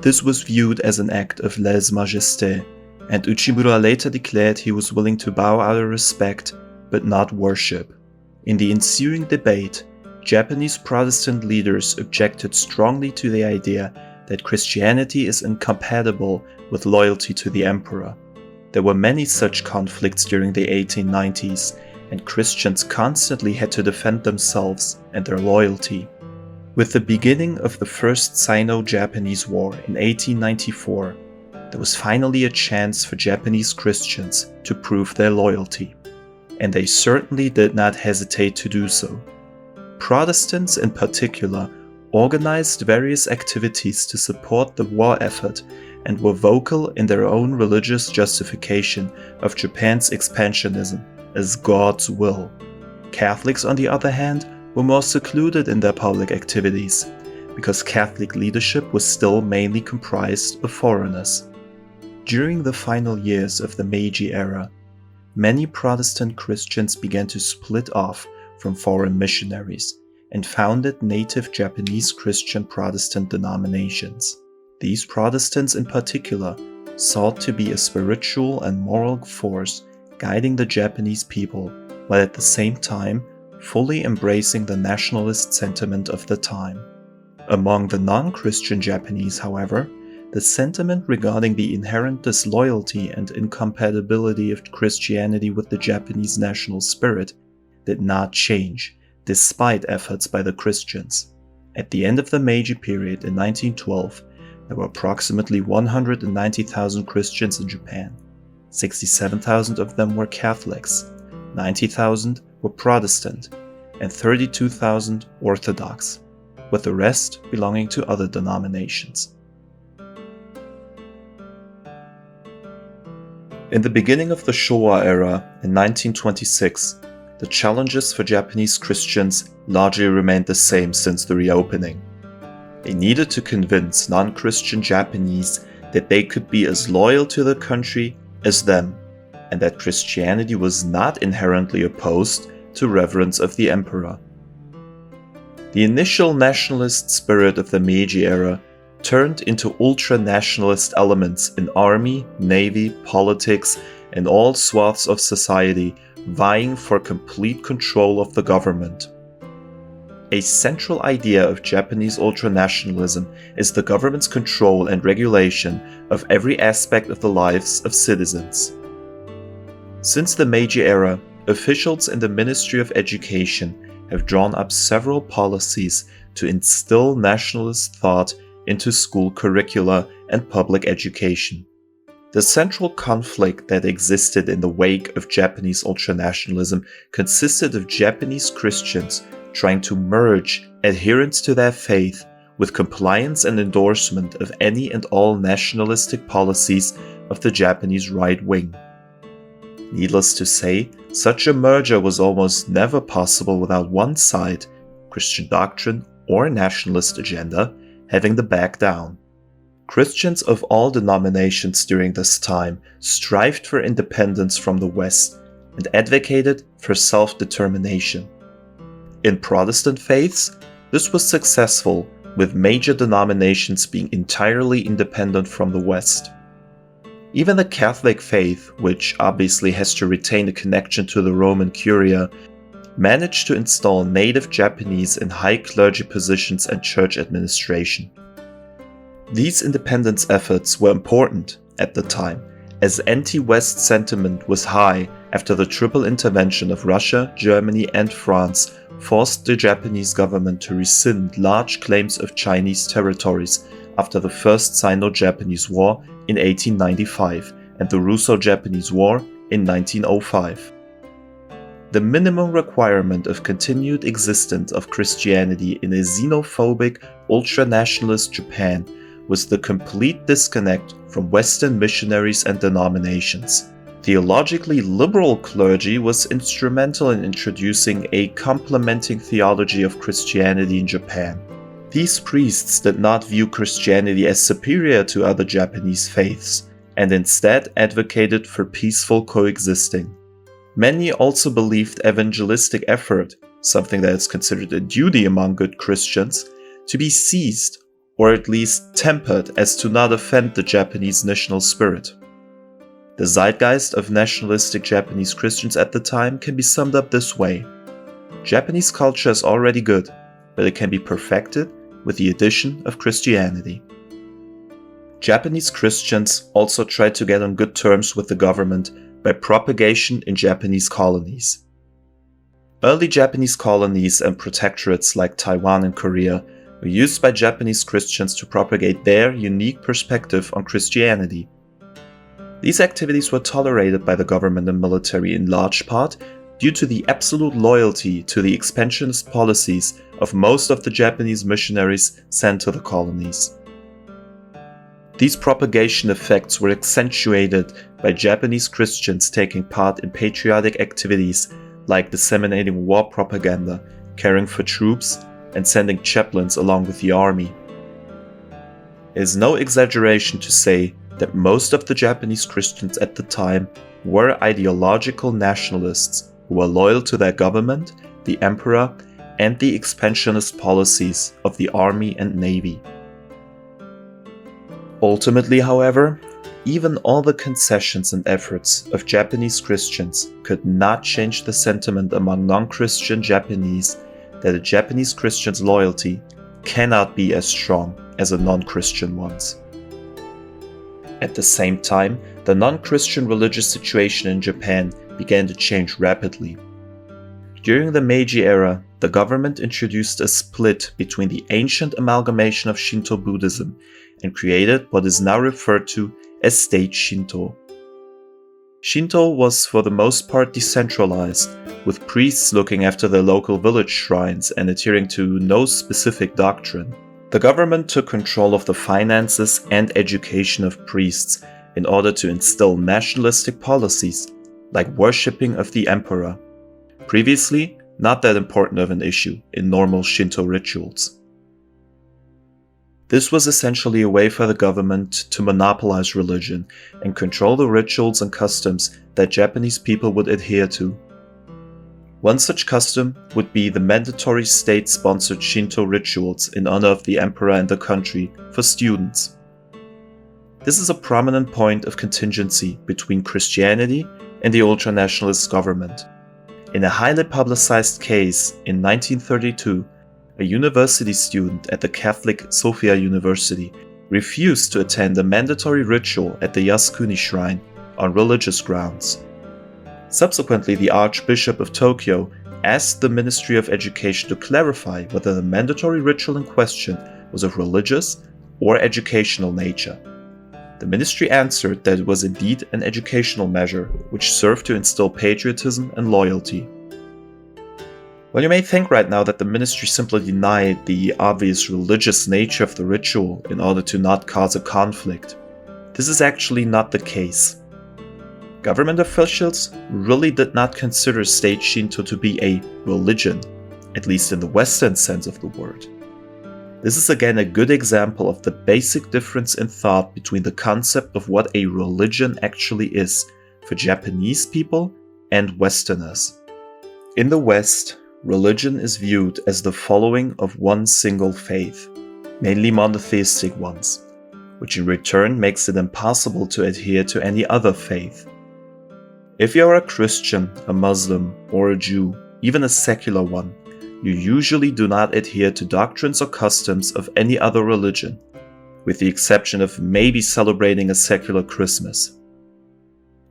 This was viewed as an act of lèse-majesté, and Uchimura later declared he was willing to bow out of respect, but not worship. In the ensuing debate, Japanese Protestant leaders objected strongly to the idea that Christianity is incompatible with loyalty to the emperor. There were many such conflicts during the 1890s, and Christians constantly had to defend themselves and their loyalty. With the beginning of the First Sino-Japanese War in 1894, there was finally a chance for Japanese Christians to prove their loyalty, and they certainly did not hesitate to do so. Protestants in particular organized various activities to support the war effort and were vocal in their own religious justification of Japan's expansionism as God's will. Catholics, on the other hand, were more secluded in their public activities, because Catholic leadership was still mainly comprised of foreigners. During the final years of the Meiji era, many Protestant Christians began to split off from foreign missionaries and founded native Japanese Christian Protestant denominations. These Protestants in particular sought to be a spiritual and moral force guiding the Japanese people, while at the same time fully embracing the nationalist sentiment of the time. Among the non-Christian Japanese, however, the sentiment regarding the inherent disloyalty and incompatibility of Christianity with the Japanese national spirit did not change, despite efforts by the Christians. At the end of the Meiji period in 1912, there were approximately 190,000 Christians in Japan. 67,000 of them were Catholics, 90,000 were Protestant, and 32,000 Orthodox, with the rest belonging to other denominations. In the beginning of the Showa era, in 1926, the challenges for Japanese Christians largely remained the same since the reopening. They needed to convince non-Christian Japanese that they could be as loyal to the country as them, and that Christianity was not inherently opposed to reverence of the emperor. The initial nationalist spirit of the Meiji era turned into ultra-nationalist elements in army, navy, politics, in all swaths of society vying for complete control of the government. A central idea of Japanese ultranationalism is the government's control and regulation of every aspect of the lives of citizens. Since the Meiji era, officials in the Ministry of Education have drawn up several policies to instill nationalist thought into school curricula and public education. The central conflict that existed in the wake of Japanese ultranationalism consisted of Japanese Christians trying to merge adherence to their faith with compliance and endorsement of any and all nationalistic policies of the Japanese right wing. Needless to say, such a merger was almost never possible without one side, Christian doctrine or nationalist agenda, having the back down. Christians of all denominations during this time strived for independence from the West and advocated for self-determination. In Protestant faiths, this was successful, with major denominations being entirely independent from the West. Even the Catholic faith, which obviously has to retain a connection to the Roman Curia, managed to install native Japanese in high clergy positions and church administration. These independence efforts were important at the time, as anti-West sentiment was high after the triple intervention of Russia, Germany, and France forced the Japanese government to rescind large claims of Chinese territories after the First Sino-Japanese War in 1895 and the Russo-Japanese War in 1905. The minimum requirement of continued existence of Christianity in a xenophobic, ultra-nationalist Japan was the complete disconnect from Western missionaries and denominations. Theologically liberal clergy was instrumental in introducing a complementing theology of Christianity in Japan. These priests did not view Christianity as superior to other Japanese faiths, and instead advocated for peaceful coexisting. Many also believed evangelistic effort, something that is considered a duty among good Christians, to be ceased, or at least tempered as to not offend the Japanese national spirit. The zeitgeist of nationalistic Japanese Christians at the time can be summed up this way: Japanese culture is already good, but it can be perfected with the addition of Christianity. Japanese Christians also tried to get on good terms with the government by propagation in Japanese colonies. Early Japanese colonies and protectorates like Taiwan and Korea were used by Japanese Christians to propagate their unique perspective on Christianity. These activities were tolerated by the government and military in large part due to the absolute loyalty to the expansionist policies of most of the Japanese missionaries sent to the colonies. These propagation effects were accentuated by Japanese Christians taking part in patriotic activities like disseminating war propaganda, caring for troops, and sending chaplains along with the army. It is no exaggeration to say that most of the Japanese Christians at the time were ideological nationalists who were loyal to their government, the emperor, and the expansionist policies of the army and navy. Ultimately, however, even all the concessions and efforts of Japanese Christians could not change the sentiment among non-Christian Japanese that a Japanese Christian's loyalty cannot be as strong as a non-Christian one's. At the same time, the non-Christian religious situation in Japan began to change rapidly. During the Meiji era, the government introduced a split between the ancient amalgamation of Shinto Buddhism and created what is now referred to as State Shinto. Shinto was for the most part decentralized, with priests looking after their local village shrines and adhering to no specific doctrine. The government took control of the finances and education of priests in order to instill nationalistic policies, like worshipping of the emperor. Previously, not that important of an issue in normal Shinto rituals. This was essentially a way for the government to monopolize religion and control the rituals and customs that Japanese people would adhere to. One such custom would be the mandatory state-sponsored Shinto rituals in honor of the emperor and the country for students. This is a prominent point of contingency between Christianity and the ultranationalist government. In a highly publicized case in 1932, a university student at the Catholic Sophia University refused to attend a mandatory ritual at the Yasukuni shrine on religious grounds. Subsequently, the Archbishop of Tokyo asked the Ministry of Education to clarify whether the mandatory ritual in question was of religious or educational nature. The ministry answered that it was indeed an educational measure, which served to instill patriotism and loyalty. Well, you may think right now that the ministry simply denied the obvious religious nature of the ritual in order to not cause a conflict. This is actually not the case. Government officials really did not consider state Shinto to be a religion, at least in the Western sense of the word. This is again a good example of the basic difference in thought between the concept of what a religion actually is for Japanese people and Westerners. In the West, religion is viewed as the following of one single faith, mainly monotheistic ones, which in return makes it impossible to adhere to any other faith. If you are a Christian, a Muslim, or a Jew, even a secular one, you usually do not adhere to doctrines or customs of any other religion, with the exception of maybe celebrating a secular Christmas.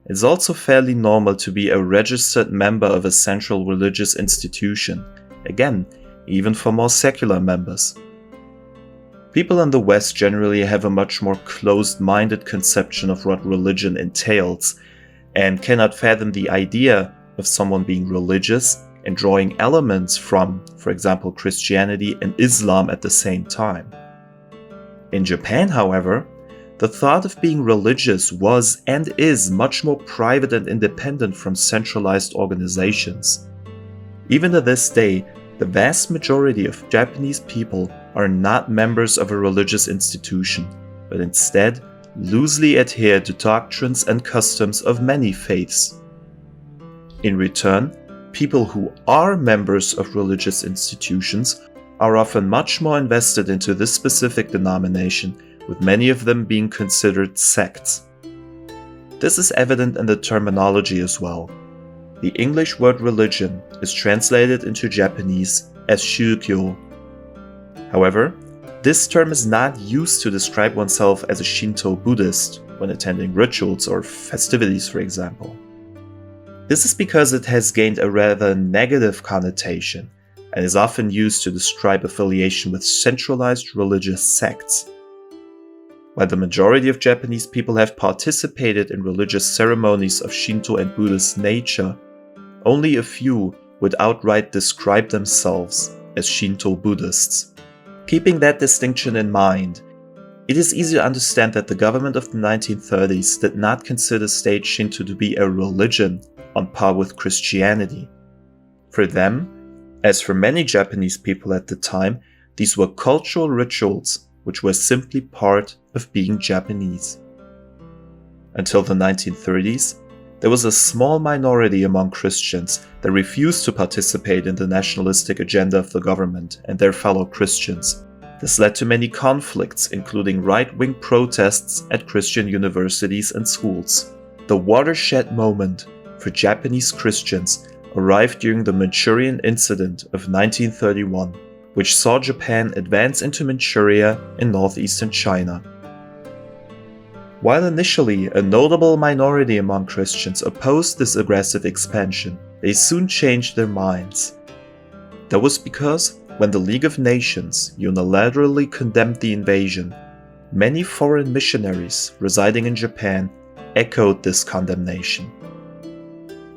It's also fairly normal to be a registered member of a central religious institution, again, even for more secular members. People in the West generally have a much more closed-minded conception of what religion entails, and cannot fathom the idea of someone being religious and drawing elements from, for example, Christianity and Islam at the same time. In Japan, however, the thought of being religious was and is much more private and independent from centralized organizations. Even to this day, the vast majority of Japanese people are not members of a religious institution, but instead loosely adhere to doctrines and customs of many faiths. In return, people who are members of religious institutions are often much more invested into this specific denomination, with many of them being considered sects. This is evident in the terminology as well. The English word religion is translated into Japanese as shūkyō. However, this term is not used to describe oneself as a Shinto Buddhist when attending rituals or festivities, for example. This is because it has gained a rather negative connotation and is often used to describe affiliation with centralized religious sects. While the majority of Japanese people have participated in religious ceremonies of Shinto and Buddhist nature, only a few would outright describe themselves as Shinto Buddhists. Keeping that distinction in mind, it is easy to understand that the government of the 1930s did not consider state Shinto to be a religion on par with Christianity. For them, as for many Japanese people at the time, these were cultural rituals which were simply part of being Japanese. Until the 1930s, there was a small minority among Christians that refused to participate in the nationalistic agenda of the government and their fellow Christians. This led to many conflicts, including right-wing protests at Christian universities and schools. The watershed moment for Japanese Christians arrived during the Manchurian Incident of 1931, which saw Japan advance into Manchuria in northeastern China. While initially a notable minority among Christians opposed this aggressive expansion, they soon changed their minds. That was because, when the League of Nations unilaterally condemned the invasion, many foreign missionaries residing in Japan echoed this condemnation.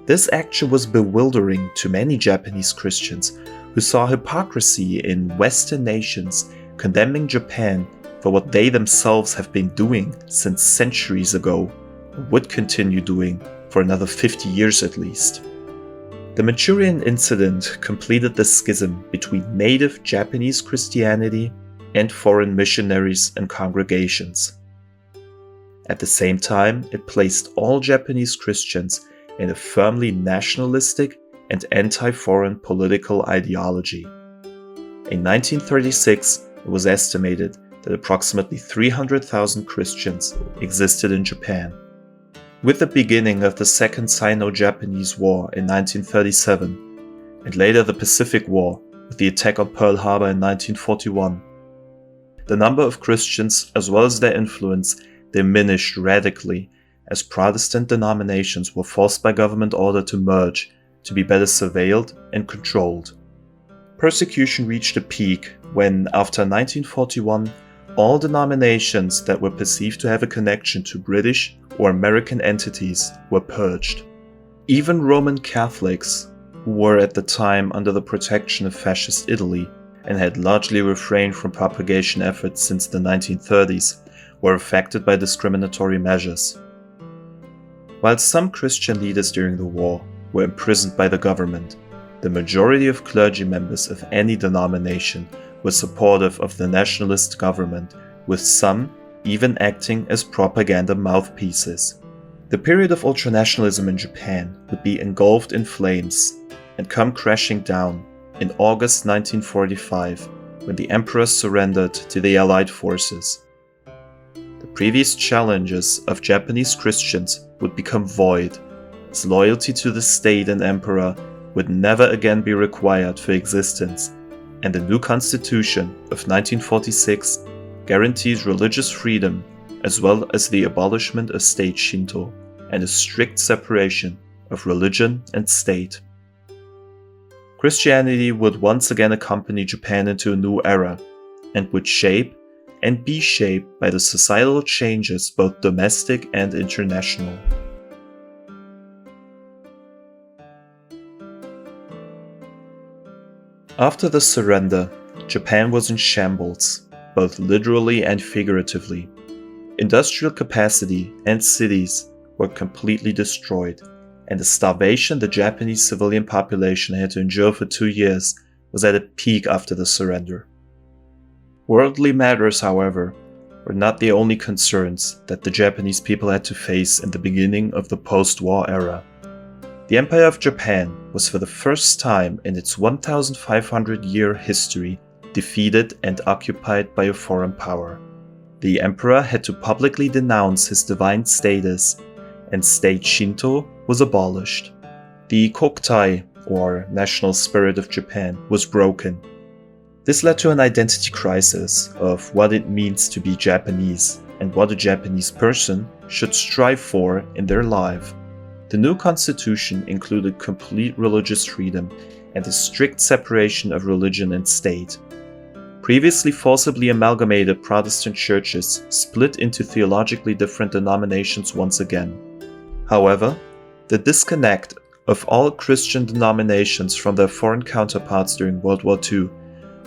This action was bewildering to many Japanese Christians who saw hypocrisy in Western nations condemning Japan for what they themselves have been doing since centuries ago, and would continue doing for another 50 years at least. The Manchurian Incident completed the schism between native Japanese Christianity and foreign missionaries and congregations. At the same time, it placed all Japanese Christians in a firmly nationalistic and anti-foreign political ideology. In 1936, it was estimated that approximately 300,000 Christians existed in Japan. With the beginning of the Second Sino-Japanese War in 1937, and later the Pacific War with the attack on Pearl Harbor in 1941, the number of Christians as well as their influence diminished radically as Protestant denominations were forced by government order to merge to be better surveilled and controlled. Persecution reached a peak when, after 1941, all denominations that were perceived to have a connection to British or American entities were purged. Even Roman Catholics, who were at the time under the protection of fascist Italy and had largely refrained from propagation efforts since the 1930s, were affected by discriminatory measures. While some Christian leaders during the war were imprisoned by the government, the majority of clergy members of any denomination were supportive of the nationalist government, with some even acting as propaganda mouthpieces. The period of ultranationalism in Japan would be engulfed in flames and come crashing down in August 1945 when the emperor surrendered to the Allied forces. The previous challenges of Japanese Christians would become void, as loyalty to the state and emperor would never again be required for existence, and the new constitution of 1946 guarantees religious freedom as well as the abolishment of state Shinto and a strict separation of religion and state. Christianity would once again accompany Japan into a new era, and would shape and be shaped by the societal changes both domestic and international. After the surrender, Japan was in shambles, both literally and figuratively. Industrial capacity and cities were completely destroyed, and the starvation the Japanese civilian population had to endure for 2 years was at a peak after the surrender. Worldly matters, however, were not the only concerns that the Japanese people had to face in the beginning of the post-war era. The Empire of Japan was for the first time in its 1,500-year history defeated and occupied by a foreign power. The emperor had to publicly denounce his divine status, and state Shinto was abolished. The Kokutai, or national spirit of Japan, was broken. This led to an identity crisis of what it means to be Japanese and what a Japanese person should strive for in their life. The new constitution included complete religious freedom and a strict separation of religion and state. Previously forcibly amalgamated Protestant churches split into theologically different denominations once again. However, the disconnect of all Christian denominations from their foreign counterparts during World War II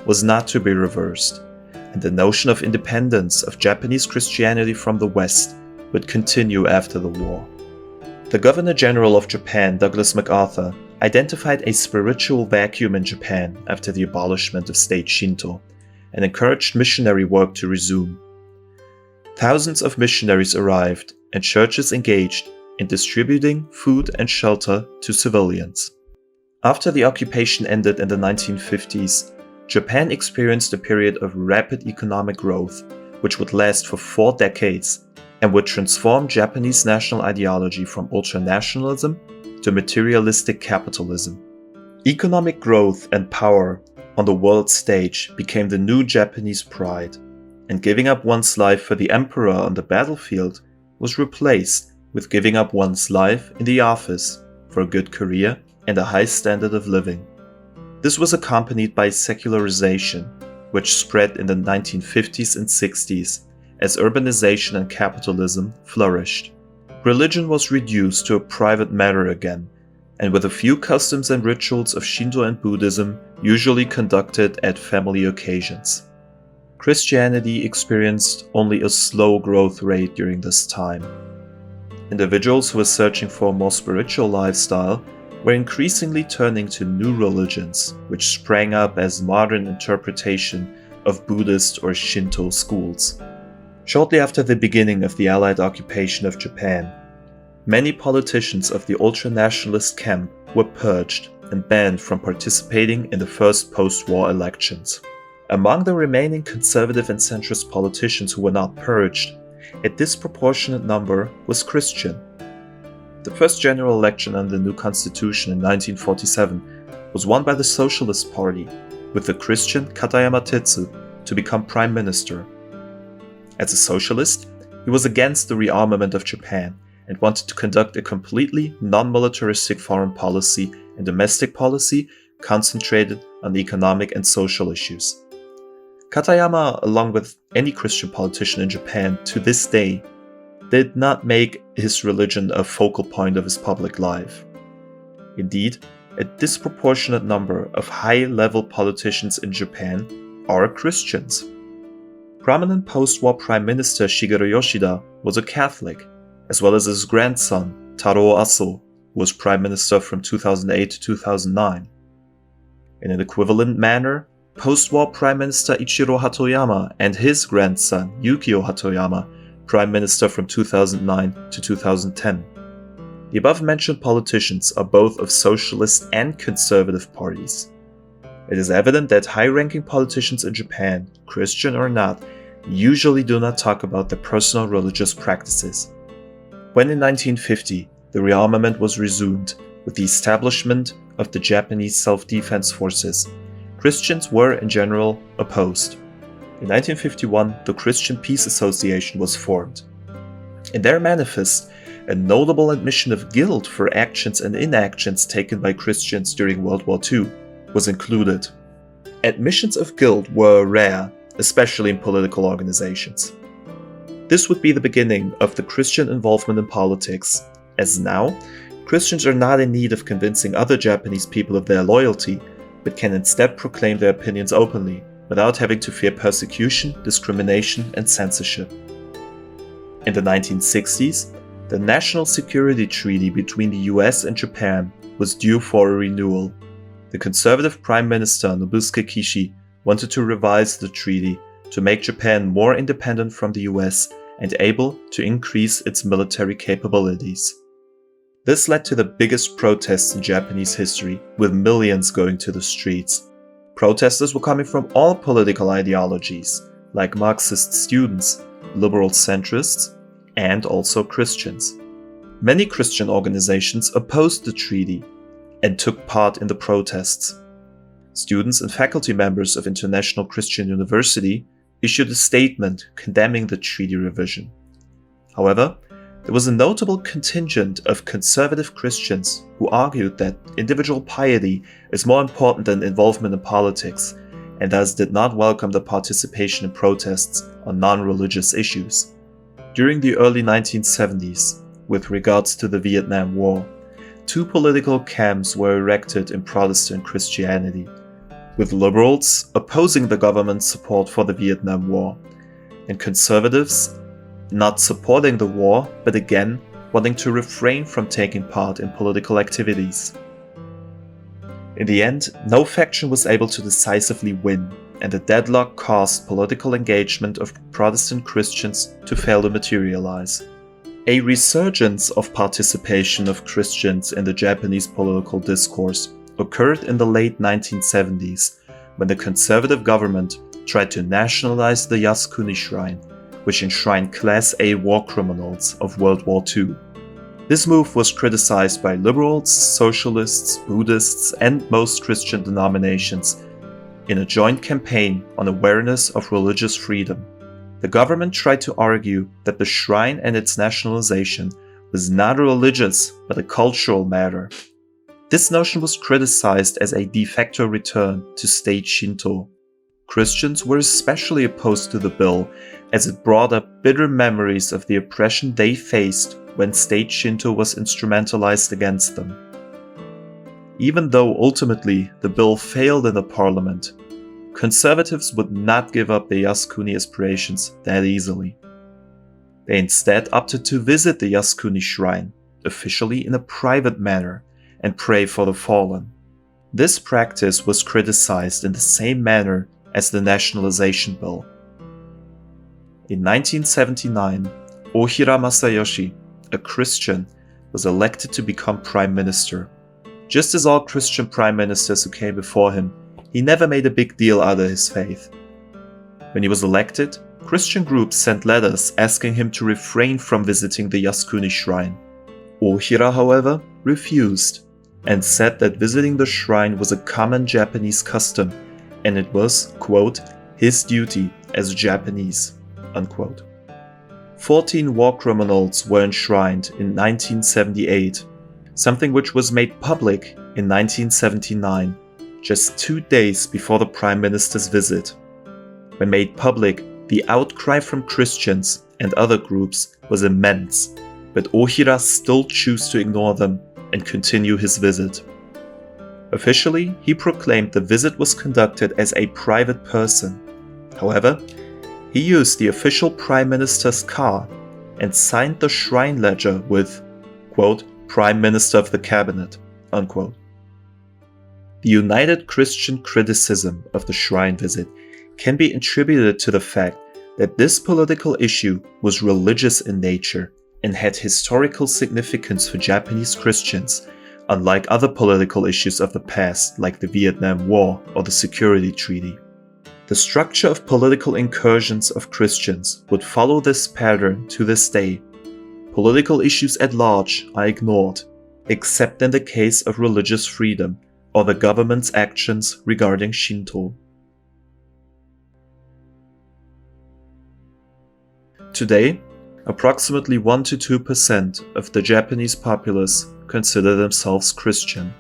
was not to be reversed, and the notion of independence of Japanese Christianity from the West would continue after the war. The Governor General of Japan, Douglas MacArthur, identified a spiritual vacuum in Japan after the abolishment of state Shinto, and encouraged missionary work to resume. Thousands of missionaries arrived, and churches engaged in distributing food and shelter to civilians. After the occupation ended in the 1950s, Japan experienced a period of rapid economic growth, which would last for 4 decades and would transform Japanese national ideology from ultranationalism to materialistic capitalism. Economic growth and power on the world stage became the new Japanese pride, and giving up one's life for the emperor on the battlefield was replaced with giving up one's life in the office for a good career and a high standard of living. This was accompanied by secularization, which spread in the 1950s and 60s as urbanization and capitalism flourished. Religion was reduced to a private matter again, and with a few customs and rituals of Shinto and Buddhism usually conducted at family occasions. Christianity experienced only a slow growth rate during this time. Individuals who were searching for a more spiritual lifestyle were increasingly turning to new religions, which sprang up as modern interpretation of Buddhist or Shinto schools. Shortly after the beginning of the Allied occupation of Japan, many politicians of the ultranationalist camp were purged and banned from participating in the first post-war elections. Among the remaining conservative and centrist politicians who were not purged, a disproportionate number was Christian. The first general election under the new constitution in 1947 was won by the Socialist Party, with the Christian Katayama Tetsu to become prime minister. As a socialist, he was against the rearmament of Japan and wanted to conduct a completely non-militaristic foreign policy and domestic policy concentrated on economic and social issues. Katayama, along with any Christian politician in Japan to this day, did not make his religion a focal point of his public life. Indeed, a disproportionate number of high-level politicians in Japan are Christians. Prominent post-war Prime Minister Shigeru Yoshida was a Catholic, as well as his grandson, Taro Aso, who was Prime Minister from 2008 to 2009. In an equivalent manner, post-war Prime Minister Ichiro Hatoyama and his grandson, Yukio Hatoyama, Prime Minister from 2009 to 2010. The above-mentioned politicians are both of socialist and conservative parties. It is evident that high-ranking politicians in Japan, Christian or not, usually do not talk about their personal religious practices. When in 1950, the rearmament was resumed with the establishment of the Japanese self-defense forces, Christians were in general opposed. In 1951, the Christian Peace Association was formed. In their manifest, a notable admission of guilt for actions and inactions taken by Christians during World War II was included. Admissions of guilt were rare, especially in political organizations. This would be the beginning of the Christian involvement in politics, as now, Christians are not in need of convincing other Japanese people of their loyalty, but can instead proclaim their opinions openly, without having to fear persecution, discrimination, and censorship. In the 1960s, the National Security Treaty between the US and Japan was due for a renewal. The conservative Prime Minister Nobusuke Kishi wanted to revise the treaty to make Japan more independent from the US and able to increase its military capabilities. This led to the biggest protests in Japanese history, with millions going to the streets. Protesters were coming from all political ideologies, like Marxist students, liberal centrists, and also Christians. Many Christian organizations opposed the treaty and took part in the protests. Students and faculty members of International Christian University issued a statement condemning the treaty revision. However, there was a notable contingent of conservative Christians who argued that individual piety is more important than involvement in politics, and thus did not welcome the participation in protests on non-religious issues. During the early 1970s, with regards to the Vietnam War, two political camps were erected in Protestant Christianity, with liberals opposing the government's support for the Vietnam War, and conservatives not supporting the war, but again wanting to refrain from taking part in political activities. In the end, no faction was able to decisively win, and the deadlock caused political engagement of Protestant Christians to fail to materialize. A resurgence of participation of Christians in the Japanese political discourse occurred in the late 1970s, when the conservative government tried to nationalize the Yasukuni Shrine, which enshrined Class A war criminals of World War II. This move was criticized by liberals, socialists, Buddhists, and most Christian denominations in a joint campaign on awareness of religious freedom. The government tried to argue that the shrine and its nationalization was not a religious but a cultural matter. This notion was criticized as a de facto return to state Shinto. Christians were especially opposed to the bill, as it brought up bitter memories of the oppression they faced when state Shinto was instrumentalized against them. Even though ultimately the bill failed in the parliament, conservatives would not give up their Yasukuni aspirations that easily. They instead opted to visit the Yasukuni shrine, officially in a private manner, and pray for the fallen. This practice was criticized in the same manner as the nationalization bill. In 1979, Ohira Masayoshi, a Christian, was elected to become prime minister. Just as all Christian prime ministers who came before him, he never made a big deal out of his faith. When he was elected, Christian groups sent letters asking him to refrain from visiting the Yasukuni shrine. Ohira, however, refused and said that visiting the shrine was a common Japanese custom and it was, quote, his duty as a Japanese, unquote. 14 war criminals were enshrined in 1978, something which was made public in 1979, just 2 days before the Prime Minister's visit. When made public, the outcry from Christians and other groups was immense, but Ohira still chose to ignore them and continue his visit. Officially, he proclaimed the visit was conducted as a private person. However, he used the official Prime Minister's car and signed the shrine ledger with, quote, Prime Minister of the Cabinet, unquote. The united Christian criticism of the shrine visit can be attributed to the fact that this political issue was religious in nature and had historical significance for Japanese Christians, unlike other political issues of the past like the Vietnam War or the Security Treaty. The structure of political incursions of Christians would follow this pattern to this day. Political issues at large are ignored, except in the case of religious freedom or the government's actions regarding Shinto. Today, approximately 1 to 2% of the Japanese populace consider themselves Christian.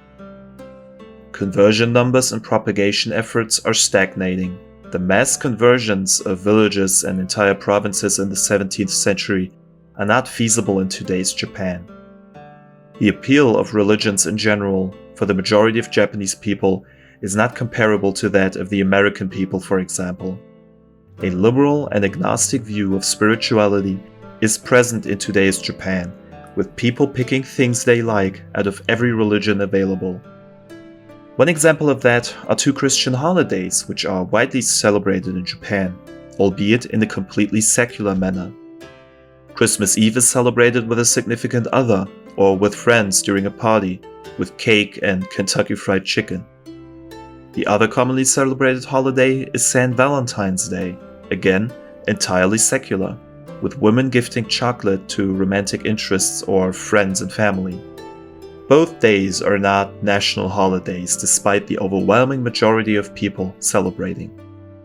Conversion numbers and propagation efforts are stagnating. The mass conversions of villages and entire provinces in the 17th century are not feasible in today's Japan. The appeal of religions in general for the majority of Japanese people is not comparable to that of the American people, for example. A liberal and agnostic view of spirituality is present in today's Japan, with people picking things they like out of every religion available. One example of that are 2 Christian holidays which are widely celebrated in Japan, albeit in a completely secular manner. Christmas Eve is celebrated with a significant other or with friends during a party, with cake and Kentucky Fried Chicken. The other commonly celebrated holiday is St. Valentine's Day, again entirely secular, with women gifting chocolate to romantic interests or friends and family. Both days are not national holidays despite the overwhelming majority of people celebrating.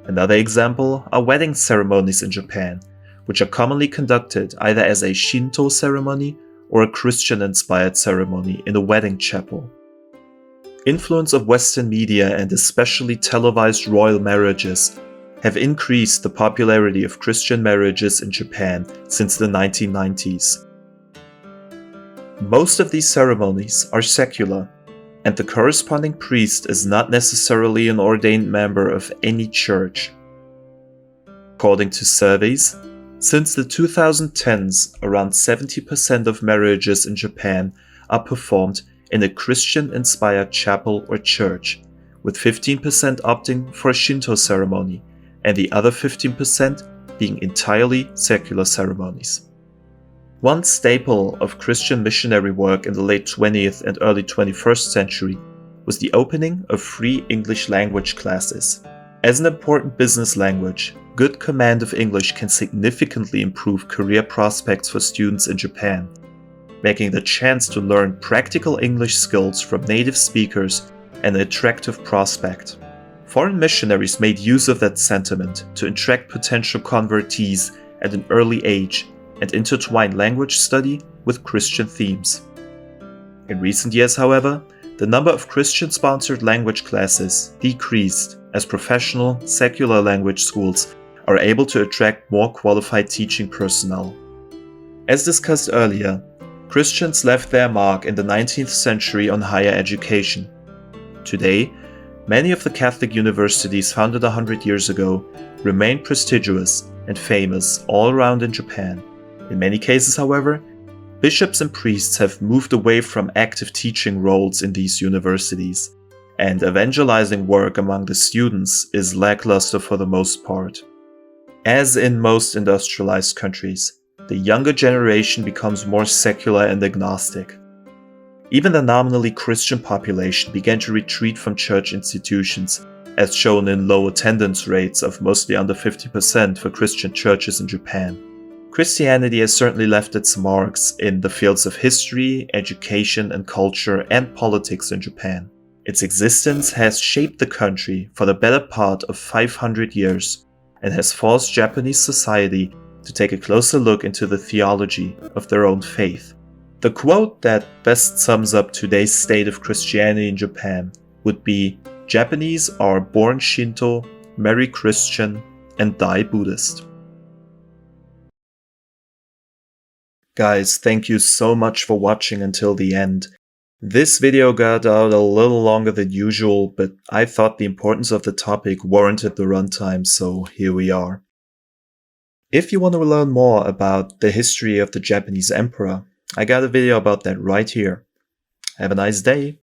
Another example are wedding ceremonies in Japan, which are commonly conducted either as a Shinto ceremony or a Christian-inspired ceremony in a wedding chapel. Influence of Western media and especially televised royal marriages have increased the popularity of Christian marriages in Japan since the 1990s. Most of these ceremonies are secular, and the corresponding priest is not necessarily an ordained member of any church. According to surveys, since the 2010s, around 70% of marriages in Japan are performed in a Christian-inspired chapel or church, with 15% opting for a Shinto ceremony, and the other 15% being entirely secular ceremonies. One staple of Christian missionary work in the late 20th and early 21st century was the opening of free English language classes. As an important business language, good command of English can significantly improve career prospects for students in Japan, making the chance to learn practical English skills from native speakers an attractive prospect. Foreign missionaries made use of that sentiment to attract potential convertees at an early age and intertwine language study with Christian themes. In recent years, however, the number of Christian-sponsored language classes decreased as professional, secular language schools are able to attract more qualified teaching personnel. As discussed earlier, Christians left their mark in the 19th century on higher education. Today, many of the Catholic universities founded 100 years ago remain prestigious and famous all around in Japan. In many cases, however, bishops and priests have moved away from active teaching roles in these universities, and evangelizing work among the students is lackluster for the most part. As in most industrialized countries, the younger generation becomes more secular and agnostic. Even the nominally Christian population began to retreat from church institutions as shown in low attendance rates of mostly under 50% for Christian churches in Japan. Christianity has certainly left its marks in the fields of history, education and culture and politics in Japan. Its existence has shaped the country for the better part of 500 years and has forced Japanese society to take a closer look into the theology of their own faith. The quote that best sums up today's state of Christianity in Japan would be, "Japanese are born Shinto, marry Christian, and die Buddhist." Guys, thank you so much for watching until the end. This video got out a little longer than usual, but I thought the importance of the topic warranted the runtime, so here we are. If you want to learn more about the history of the Japanese emperor, I got a video about that right here. Have a nice day!